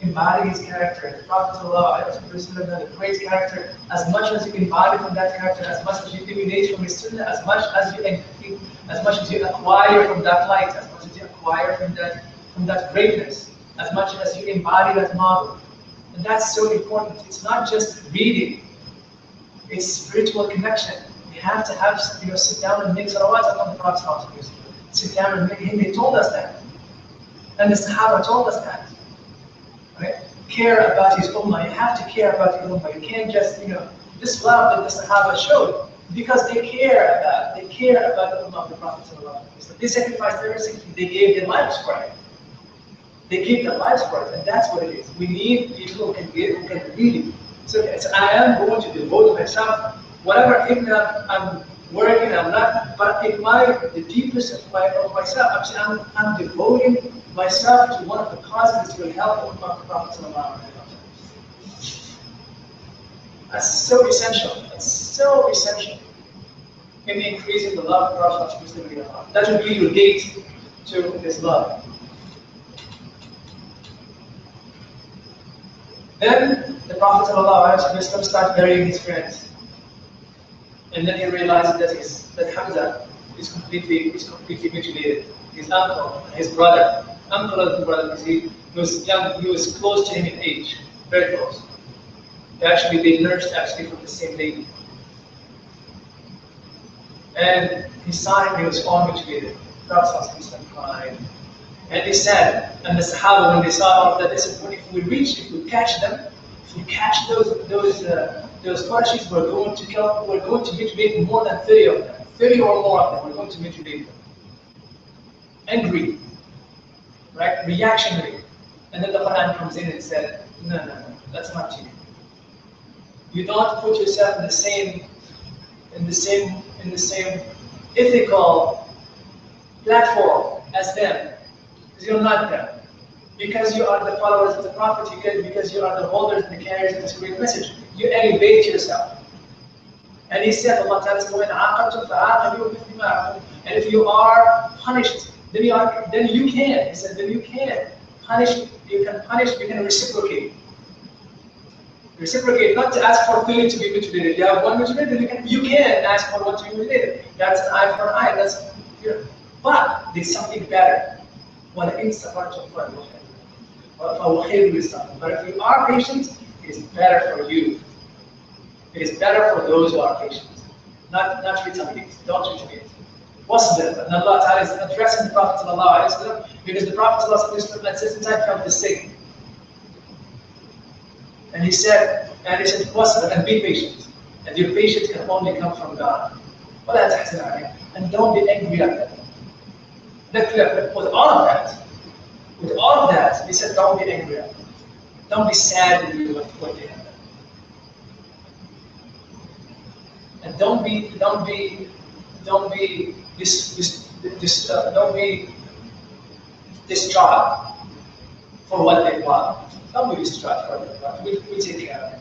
Embody his character. The Prophet the praise character, as much as you embody from that character, as much as you emanate from his sunnah, as much as you acquire from that light, as much as you acquire from that greatness, as much as you embody that model. And that's so important. It's not just reading, it's spiritual connection. You have to have, sit down and make salawat upon the Prophet. Sit down and make him. He told us that. And the Sahaba told us that. Right? Care about his ummah. You have to care about your ummah. You can't just, this love that the Sahaba showed, because they care about the ummah of the Prophet. They sacrificed everything. They gave their lives for it. They give their lives for it, and that's what it is. We need people who can give, who can really. So I am going to devote myself, whatever even I'm working, I'm not, but in the deepest of myself, I'm devoting myself to one of the causes that will help the Prophet. That's so essential. That's so essential in increasing the love of the Prophet. That will be your gate to this love. Then the Prophet ﷺ started burying his friends. And then he realized that Hamza is completely mutilated. His uncle, his brother, because he was young, he was close to him in age, very close. They nursed from the same lady. And he saw him, he was all mutilated. The Prophet ﷺ cried. And they said, and the Sahaba, when they saw all of that, they said, if we catch them, if we catch those Qurayshis, we're going to mutilate more than 30 of them. 30 or more of them, we're going to mutilate them. Angry, right? Reactionary. And then the Quran comes in and said, no, that's not you. You don't put yourself in the same ethical platform as them. You're not them. Because you are the followers of the Prophet, because you are the holders and the carriers of this great message. You elevate yourself. And he said, Allah Ta'ala said, and if you are punished, then you can. He said, then you can punish, you can reciprocate. Reciprocate, not to ask for 30 to be mutilated. You have one mutilated, you can ask for one to be mutilated. That's an eye for an eye. But there's something better. But if you are patient, it is better for you. It is better for those who are patient. Not retaliate. Don't retaliate. What's better? And Allah Ta'ala is addressing the Prophet because the Prophet says inside comes the sick. And he said, what's better? And be patient. And your patience can only come from God. And don't be angry at them. With all of that, he said, don't be angry at them. Don't be sad with what they have done. And don't be distraught for what they want. Don't be distraught for what they want. We take care of it.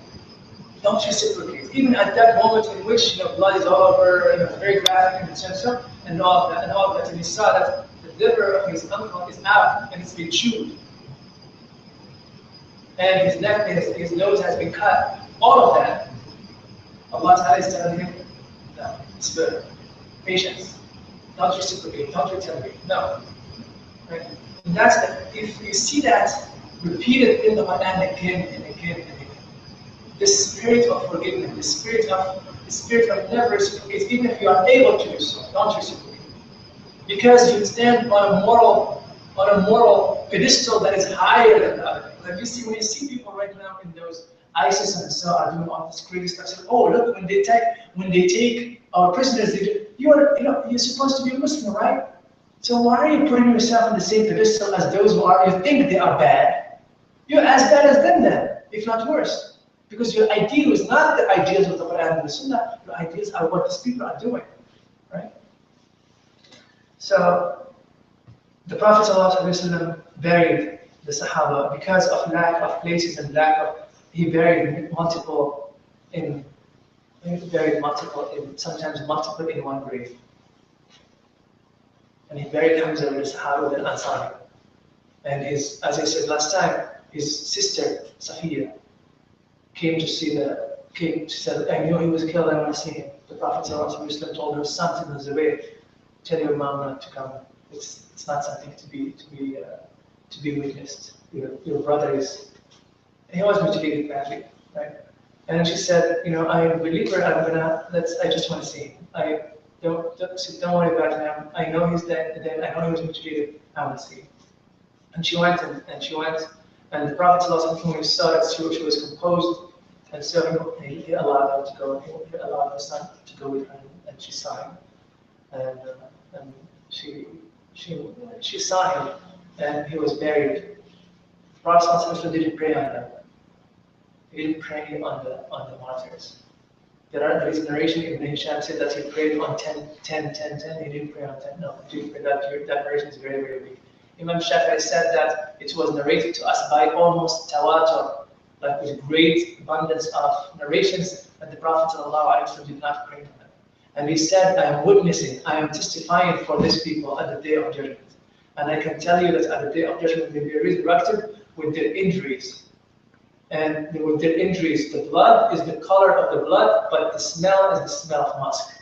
Don't reciprocate. Even at that moment in which blood is all over, very graphic and etc. and all of that, and he saw that the liver of his uncle is out and it's been chewed. And his neck, his nose has been cut. All of that, Allah Ta'ala is telling him, no, it's better. Patience. don't reciprocate, don't retaliate. No. Right? And that's if you see that repeated in the Quran again and again and again, the spirit of forgiveness, the spirit of never reciprocate, even if you are able to do so, don't reciprocate. Because you stand on a moral pedestal that is higher than the other. Like you see, when you see people right now in those ISIS and so are doing all this crazy stuff, say, oh look, when they take our prisoners, you're supposed to be a Muslim, right? So why are you putting yourself on the same pedestal as those who are you think they are bad? You're as bad as them then, if not worse. Because your ideal is not the ideals of the Quran and the Sunnah, your ideals are what these people are doing, right? So the Prophet ﷺ buried the Sahaba because of lack of places and he buried multiple in sometimes multiple in one grave. And he buried Hamza with the Sahaba with Ansari. And as I said last time, his sister Safiya came to she said, I knew he was killed, I want to see him. The Prophet ﷺ told her son to Zubayr, tell your mom not to come. It's not something to be witnessed. Your brother he was mutilated badly, right? And she said, I am a believer. I just want to see him. Don't worry about him. I know he's dead. I know he was mutilated. I want to see him. And she went, and the Prophet ﷺ, when he saw that she was composed, and so he allowed her to go. He allowed her son to go with her, and she saw him, and she saw him, and he was buried. The Prophet ﷺ didn't pray on them. He didn't pray on the martyrs. There is a narration. Ibn Hisham said that he prayed on 10. He didn't pray on 10. No, he didn't pray. That narration is very, very weak. Imam Shafi'i said that it was narrated to us by almost tawatur, like with great abundance of narrations, that the Prophet ﷺ did not pray on them. And he said, I am witnessing, I am testifying for these people at the day of judgment. And I can tell you that at the day of judgment they will be resurrected with their injuries. And with their injuries, the blood is the color of the blood, but the smell is the smell of musk.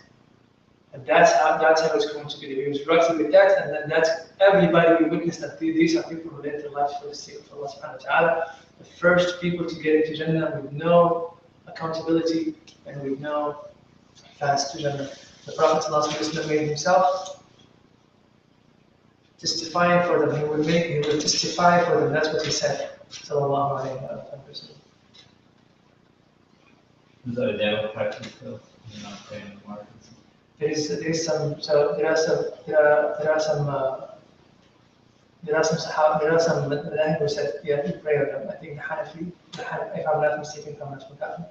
And that's how it's going to be. They will be resurrected with that, and then that's everybody will witness that these are people who lived their lives for the sake of Allah subhanahu wa ta'ala. The first people to get into Jannah with no accountability and with no fast to Jannah. The Prophet ﷺ made himself testifying for them. He will testify for them. That's what he said. Sallallahu alayhi wa sallam. Is that a devil practice though? You're not praying in the markets? There are some Madhahib who said you have to pray on them. I think the Hanafi, if I'm not mistaken, if I'm not forgotten,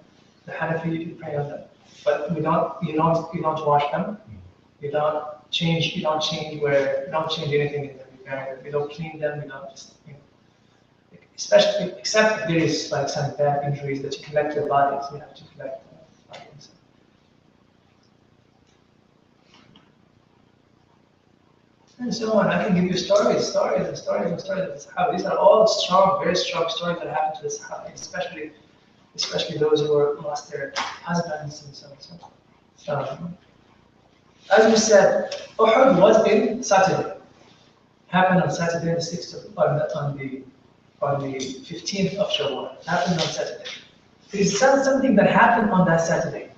the Hanafi you pray on them. But you don't wash them. You don't change anything in them. You don't clean them. You don't just especially except if there is like some bad injuries that you collect your bodies. You have to collect bodies. And so on. I can give you stories. These are all strong, very strong stories that happened to the Sahaba, especially those who lost their husbands and so on. As we said, Uhud was in Saturday. Happened on Saturday, the 6th on the 15th of Shawwal. Happened on Saturday. It is something that happened on that Saturday.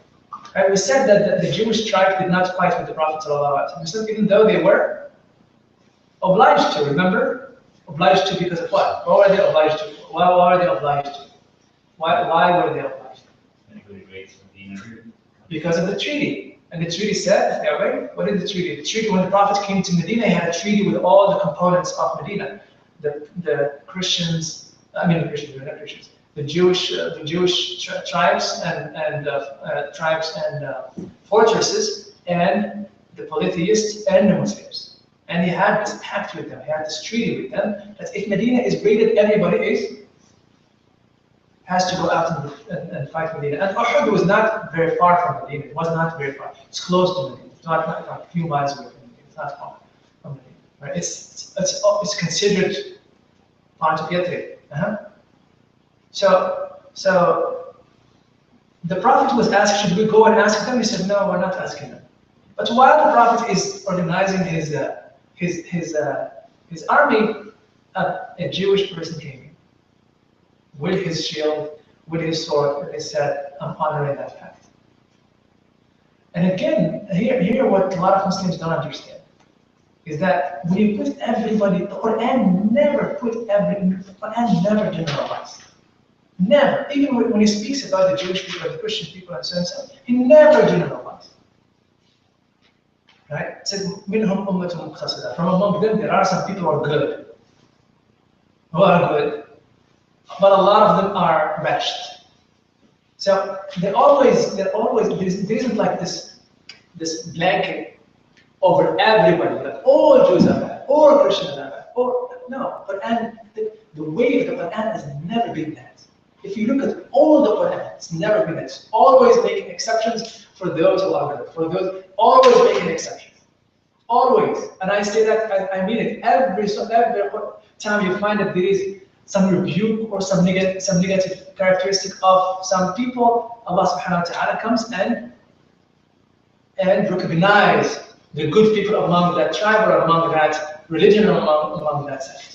Right? We said that the Jewish tribe did not fight with the Prophet ﷺ, even though they were obliged to. Remember, obliged to because of what? What were they obliged to? Why were they obliged to? Why were they obliged to? Because of the treaty. And the treaty said, yeah, right? What is the treaty? The treaty, when the Prophet came to Medina, he had a treaty with all the components of Medina. The Christians, the Jewish tribes and fortresses, and the polytheists and the Muslims. And he had this pact with them. He had this treaty with them that if Medina is raided, everybody has to go out and fight Medina. And Uhud was not very far from Medina. It was not very far. It's close to Medina. It's not a few miles away from Medina. It's not far from Medina. Right? It's considered part of Yathrib. So the Prophet was asked, should we go and ask them? He said, no, we're not asking them. But while the Prophet is organizing his army, a Jewish person came in with his shield, with his sword, and he said, "I'm honoring that fact." And again, here what a lot of Muslims don't understand is that when you put everybody, the Quran never generalized. Never. Even when he speaks about the Jewish people and the Christian people and so and so, he never generalized. Right? It said, "Minhum ummatun muqtasida." From among them, there are some people who are good. Who are good. But a lot of them are wretched. So there isn't like this blanket over everybody, that all Jews are bad, all Christians are bad, or no. Quran, the way of the Quran has never been that. If you look at all the Quran, it's never been that. It's always making exceptions for those who are good, for those always making exceptions. Always. And I say that, I mean it. Every time you find that there is some rebuke or some negative characteristic of some people, Allah subhanahu wa ta'ala comes and recognize the good people among that tribe or among that religion or among that sect.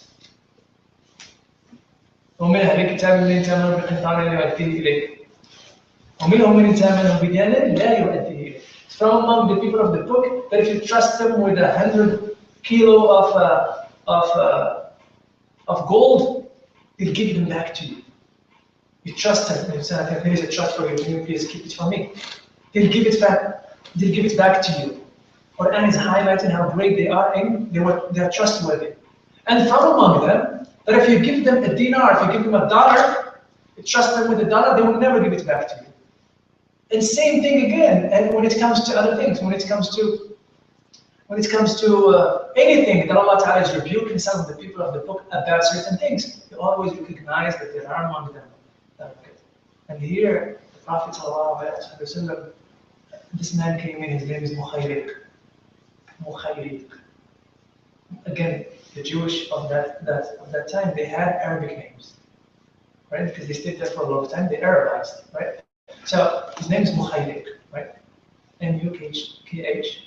ومن أهل الكتاب من تأمن بقنطار لا يؤديه إليك ومنهم من تأمن بدينار لا يؤديه إليك. From among the people of the book, that if you trust them with 100 kilo of gold, they'll give them back to you. You trust them, and you say, "Okay, here is a trust for you. Can you please keep it for me?" They'll give it back. They'll give it back to you. Quran is highlighting how great they are and they are trustworthy. And from among them, that if you give them a dinar, if you give them $1, you trust them with $1, they will never give it back to you. And same thing again, and when it comes to other things, when it comes to anything that Allah Ta'ala is rebuking some of the people of the book about certain things, you always recognize that there are among them that are good. And here, the Prophet ﷺ, this man came in, his name is Mukhayriq. Again, the Jewish of that time, they had Arabic names, right? Because they stayed there for a long time, they Arabized, right? So his name is Mukhayriq, right? Mukhayriq,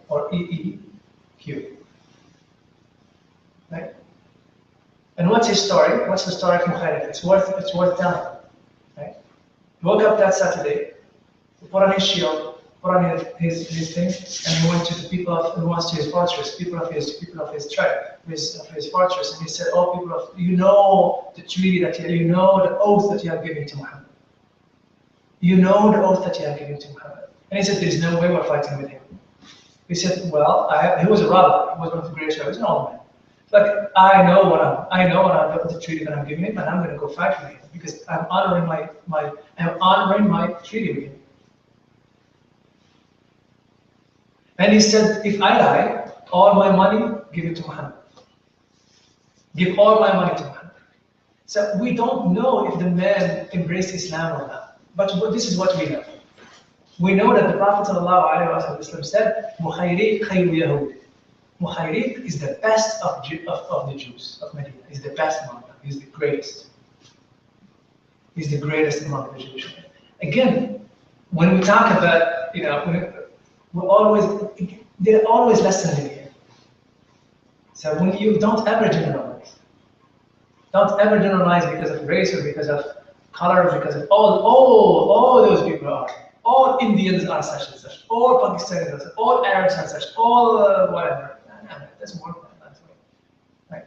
or EEQ, right? And what's his story? What's the story of Mohammad? It's worth telling, right? He woke up that Saturday, he put on his shield, put on his thing, and he went to the people of his fortress, people of his tribe, of his fortress, and he said, "Oh, people of, you know the treaty that you know the oath that you have given to Muhammad. You know the oath that you have given to Muhammad." And he said, "There's no way we're fighting with him." He said, "Well, he was a robber. He was one of the greatest robbers, an old man. Like, I know the treaty that I'm giving him, and I'm going to go fight with him because I'm honoring my treaty with him." And he said, "If I die, all my money, give it to Muhammad. Give all my money to Muhammad." So we don't know if the man embraced Islam or not, but this is what we know. We know that the Prophet ﷺ said, "Mukhayriq khayru Yahud." Mukhayriq is the best of the Jews of Medina. He's the best among them. He's the greatest. He's the greatest among the Jewish men. Again, when we talk about, there are always lessons in here. So when you don't ever generalize. Don't ever generalize because of race or because of color or because of all those people are. All Indians are such and such. All Pakistanis are such. All Arabs are such. All whatever. No, it doesn't work that way. Right?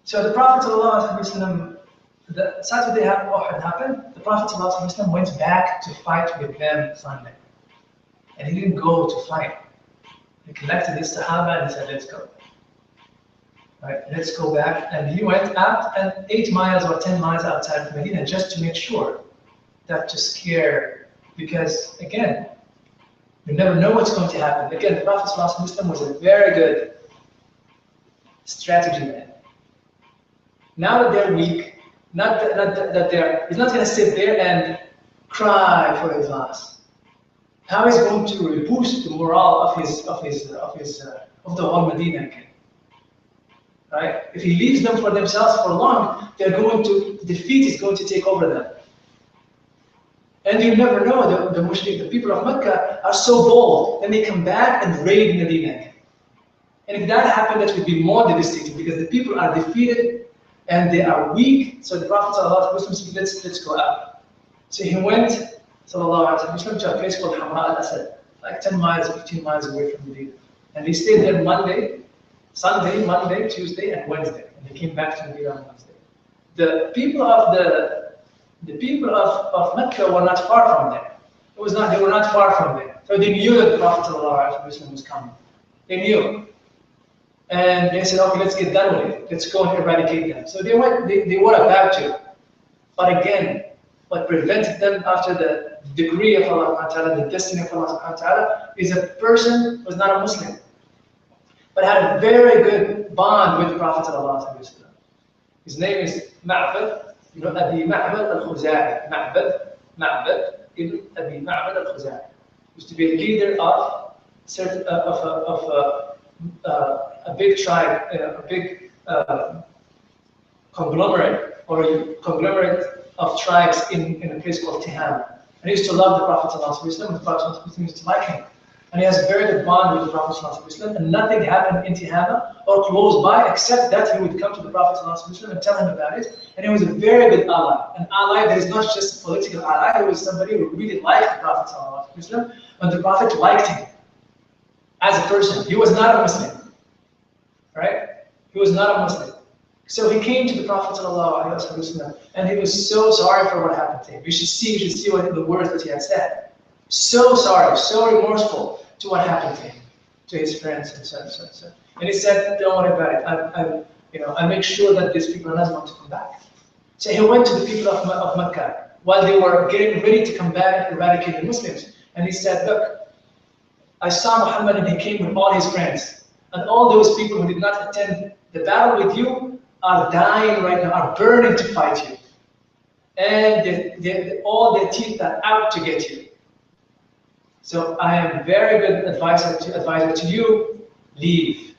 So the Prophet ﷺ, the Saturday Uhud happened, the Prophet ﷺ went back to fight with them Sunday. And he didn't go to fight. He collected his Sahaba and he said, "Let's go. Right, let's go back." And he went out and 8 miles or 10 miles outside of Medina just to make sure that to scare, because again, you never know what's going to happen. Again, the Prophet ﷺ was a very good strategy man. Now that they're weak, he's not going to sit there and cry for his loss. How is he going to boost the morale of the whole Medina again? right? If he leaves them for themselves for long, defeat is going to take over them. And you never know, the people of Mecca are so bold, and they come back and raid Medina. And if that happened, that would be more devastating because the people are defeated and they are weak. So the Prophet ﷺ said, let's go out. So he went, sallallahu alaihi wasallam, to a place called Hamra al-Asad, like 10 miles, 15 miles away from Medina. And he stayed there Sunday, Monday, Tuesday, and Wednesday. And he came back to Medina on Wednesday. The people of Mecca were not far from there. They were not far from there. So they knew that the Prophet ﷺ was coming. They knew. And they said, okay, let's get done with it. Let's go and eradicate them. So they were about to. But again, what prevented them after the degree of Allah subhanahu wa ta'ala, the destiny of Allah subhanahu wa ta'ala, is a person who was not a Muslim, but had a very good bond with the Prophet sallallahu alaihi wasallam. His name is Ma'bad, Abi Ma'bad al-Khuzai. Ma'bad ibn Abi Ma'bad al-Khuzai. Used to be a leader of a big tribe, a big conglomerate of tribes in a place called Tihama. And he used to love the Prophet ﷺ, and the Prophet ﷺ used to like him. And he has a very good bond with the Prophet ﷺ, and nothing happened in Tihama or close by except that he would come to the Prophet ﷺ and tell him about it. And he was a very good ally, an ally that is not just a political ally, he was somebody who really liked the Prophet ﷺ, and the Prophet liked him as a person. He was not a Muslim, right? He was not a Muslim. So he came to the Prophet ﷺ, and he was so sorry for what happened to him. You should see what the words that he had said. So sorry, so remorseful to what happened to him, to his friends, and so on, so on, so on. And he said, "Don't worry about it. I make sure that these people are not going to come back." So he went to the people of Mecca while they were getting ready to come back and eradicate the Muslims, and he said, "Look, I saw Muhammad, and he came with all his friends, and all those people who did not attend the battle with you are dying right now, are burning to fight you. And all their teeth are out to get you. So I am very good advisor to you, leave.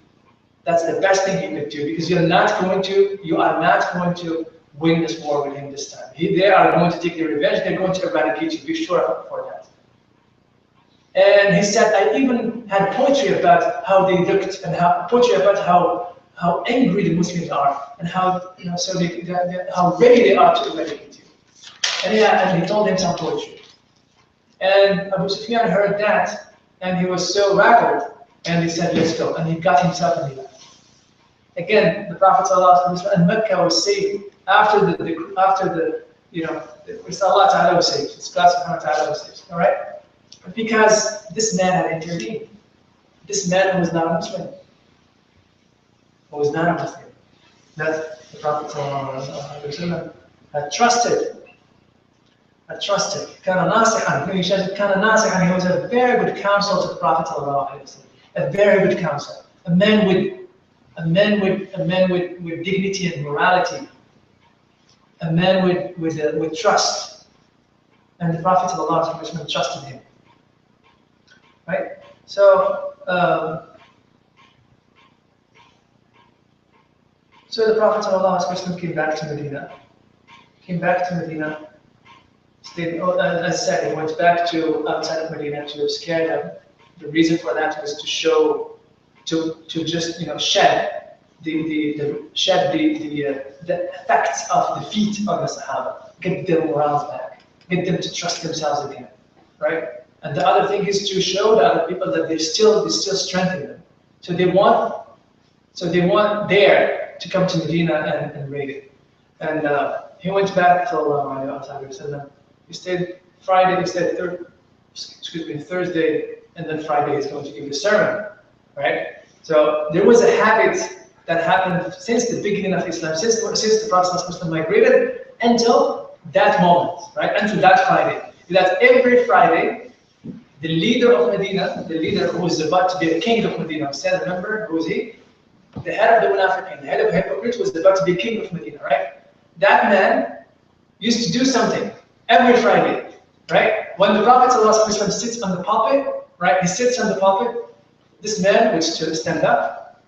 That's the best thing you could do, because you are not going to win this war with him this time. They are going to take their revenge, they're going to eradicate you, be sure for that." And he said, I even had poetry about how they looked, and poetry about how angry the Muslims are, and how how ready they are to eradicate you. And he told them some poetry. And Abu Sufyan heard that, and he was so rattled, and he said, "Let's go." And he got himself and he left. Again, the Prophet ﷺ and Mecca was saved after it's Allah Ta'ala was saved. It's God Subhanahu wa Ta'ala was saved. All right? Because this man had intervened. This man was not a Muslim. That the Prophet ﷺ had trusted. كان ناصحا. He was a very good counsel to the Prophet ﷺ. A very good counsel. A man with dignity and morality. A man with trust. And the Prophet ﷺ trusted him. Right? So the Prophet ﷺ came back to Medina. Stayed, as I said, he went back to outside of Medina to scare them. The reason for that was to just shed the effects of defeat on the Sahaba, get their morals back, get them to trust themselves again, right? And the other thing is to show the other people that there's still strength in them. So they want there to come to Medina and raid it. And he went back to he stayed Friday, Thursday, and then Friday he's going to give the sermon, right? So there was a habit that happened since the beginning of Islam, since the Prophet migrated until that moment, right? Until that Friday. That every Friday, the leader of Medina, the leader who is about to be a king of Medina, remember, who is he? The head of the Munafiqin, the head of hypocrites was about to be king of Medina, right? That man used to do something every Friday, right? When the Prophet ﷺ sits on the pulpit, right? He sits on the pulpit. This man would stand up,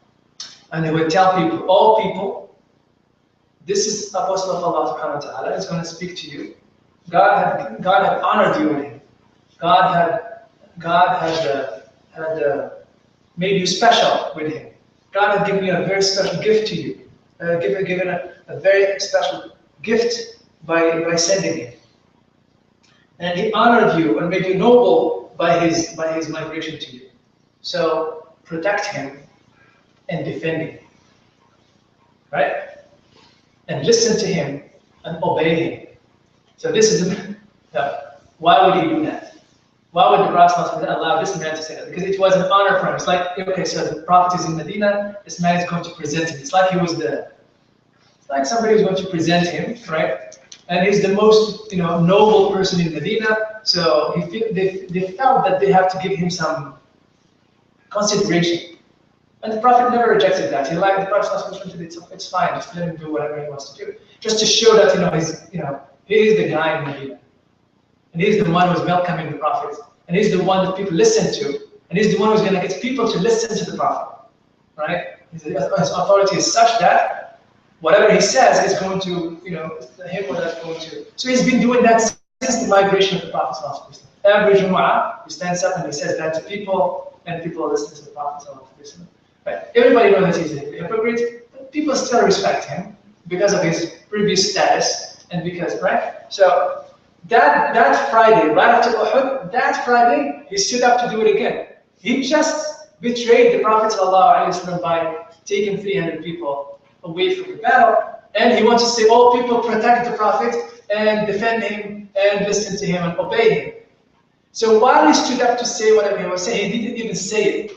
And they would tell people, all people, this is Apostle of Allah subhanahu wa ta'ala is going to speak to you. God had honored you with him. God had made you special with him. God had given you a very special gift to you. Given a very special gift by sending him. And he honored you and made you noble by his migration to you. So protect him and defend him. Right? And listen to him and obey him. So this is why would he do that? Why would the Prophet allow this man to say that? Because it was an honor for him. It's like, okay, so the Prophet is in Medina, this man is going to present him. It's like it's like somebody who's going to present him, right? And he's the most, noble person in Medina. So they felt that they have to give him some consideration. And the Prophet never rejected that. He liked the Prophet, it's fine, just let him do whatever he wants to do. Just to show that, he is the guy in Medina. And he's the one who's welcoming the Prophet. And he's the one that people listen to. And he's the one who's going to get people to listen to the Prophet. Right? His authority is such that whatever he says is going to, him or that's going to. So he's been doing that since the migration of the Prophet. Every Jumu'ah, he stands up and he says that to people, and people listen to the Prophet. Right? Everybody knows that he's a hypocrite, but people still respect him because of his previous status and because, right? So that Friday, right after Uhud, that Friday, he stood up to do it again. He just betrayed the Prophet ﷺ by taking 300 people away from the battle, and he wants to say, all people protect the Prophet and defend him and listen to him and obey him. So while he stood up to say whatever he was saying, he didn't even say it.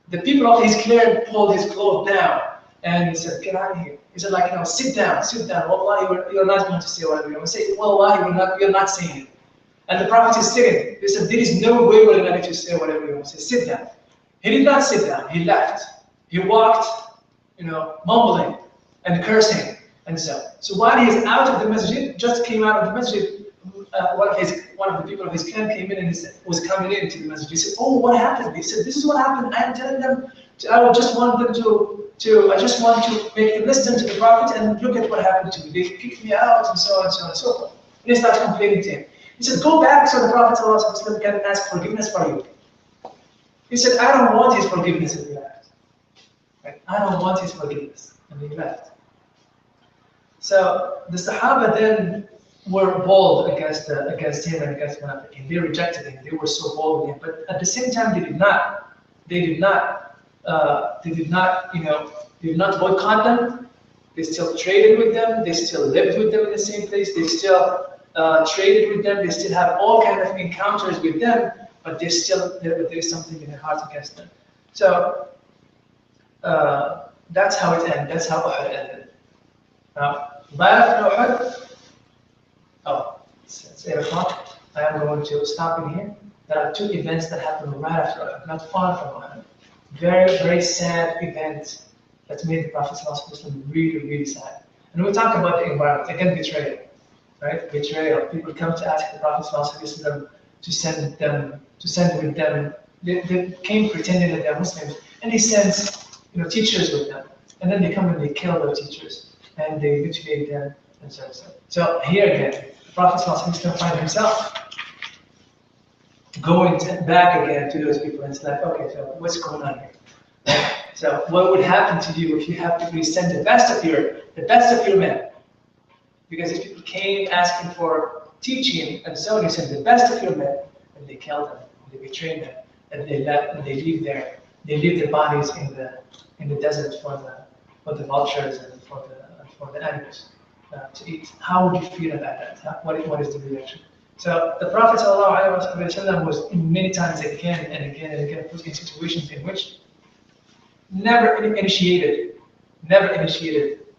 The people of his clan pulled his clothes down and he said, get out of here. He said, sit down. Wallahi, you're not going to say whatever you want to say. Wallahi, you're not saying it. And the Prophet is sitting. He said, there is no way we're going to say whatever you want to say. Sit down. He did not sit down. He left. He walked, mumbling and cursing and so. So while he is out of the masjid, just came out of the masjid, one of the people of his clan came in and he said, was coming into the masjid. He said, oh, what happened? He said, this is what happened. I am telling them, I just want to make them listen to the Prophet and look at what happened to me. They kicked me out and so on and so on and so forth. And he started complaining to him. He said, go back so the Prophet ﷺ can ask forgiveness for you. He said, I don't want his forgiveness, and he left. Right? I don't want his forgiveness, and he left. So the Sahaba then were bold against him and against Munafiqeen. They rejected him. They were so bold with him. But at the same time, they did not boycott them. They still traded with them. They still lived with them in the same place. They still traded with them. They still have all kind of encounters with them. But there's something in their heart against them. So that's how it ended. That's how Uhud ended. Now, right after Uhud, it's 8 o'clock. I am going to stop in here. There are two events that happened right after Uhud, not far from Uhud. Very, very sad event that made the Prophet ﷺ really, really sad. And we talk about the environment, again, betrayal, right? Betrayal. People come to ask the Prophet ﷺ to send with them. They came pretending that they're Muslims, and he sends, teachers with them. And then they come and they kill those teachers, and they mutilate them, and so on. So here again, the Prophet ﷺ find himself going back again to those people, and it's like, okay, so what's going on here? So what would happen to you if you have to send the best of your men? Because these people came asking for teaching, and so they sent the best of your men, and they killed them, and they betrayed them, and they left, and they leave their bodies in the desert for the vultures and for the animals to eat. How would you feel about that? What is the reaction? So the Prophet ﷺ was many times again and again put in situations in which never initiated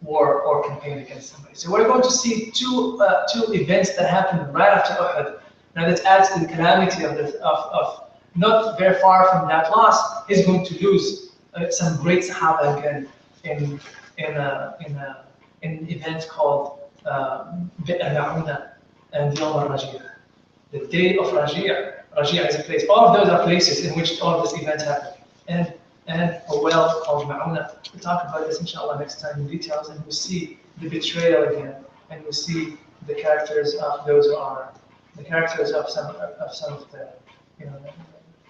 war or campaign against somebody. So we're going to see two events that happened right after Uhud. Now that adds to the calamity of not very far from that loss. He's going to lose some great Sahaba again in an event called Bi'r and Yawm al-Rajia, the day of Rajia. Rajia is a place. All of those are places in which all of these events happen. And and a well called Ma'una. We'll talk about this inshallah next time in details, and we'll see the betrayal again, and we'll see the characters of those who are, the characters of some of the, you know,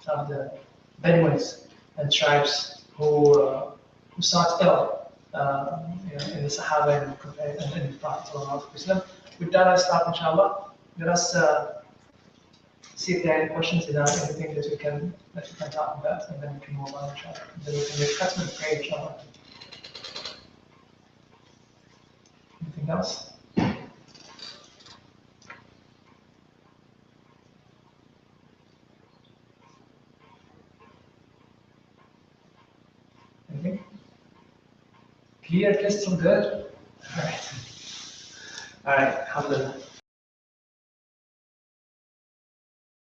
some of the Bedouins and tribes who sought ill, you know, in the Sahaba and the Prophet ﷺ. With that, I'll stop inshallah. Let us see if there are any questions and anything that we can talk about, and then we can move on inshallah. And then we can make custom and pray inshallah. Anything else? Anything? Clear, crystal good? Alright. Alright, alhamdulillah.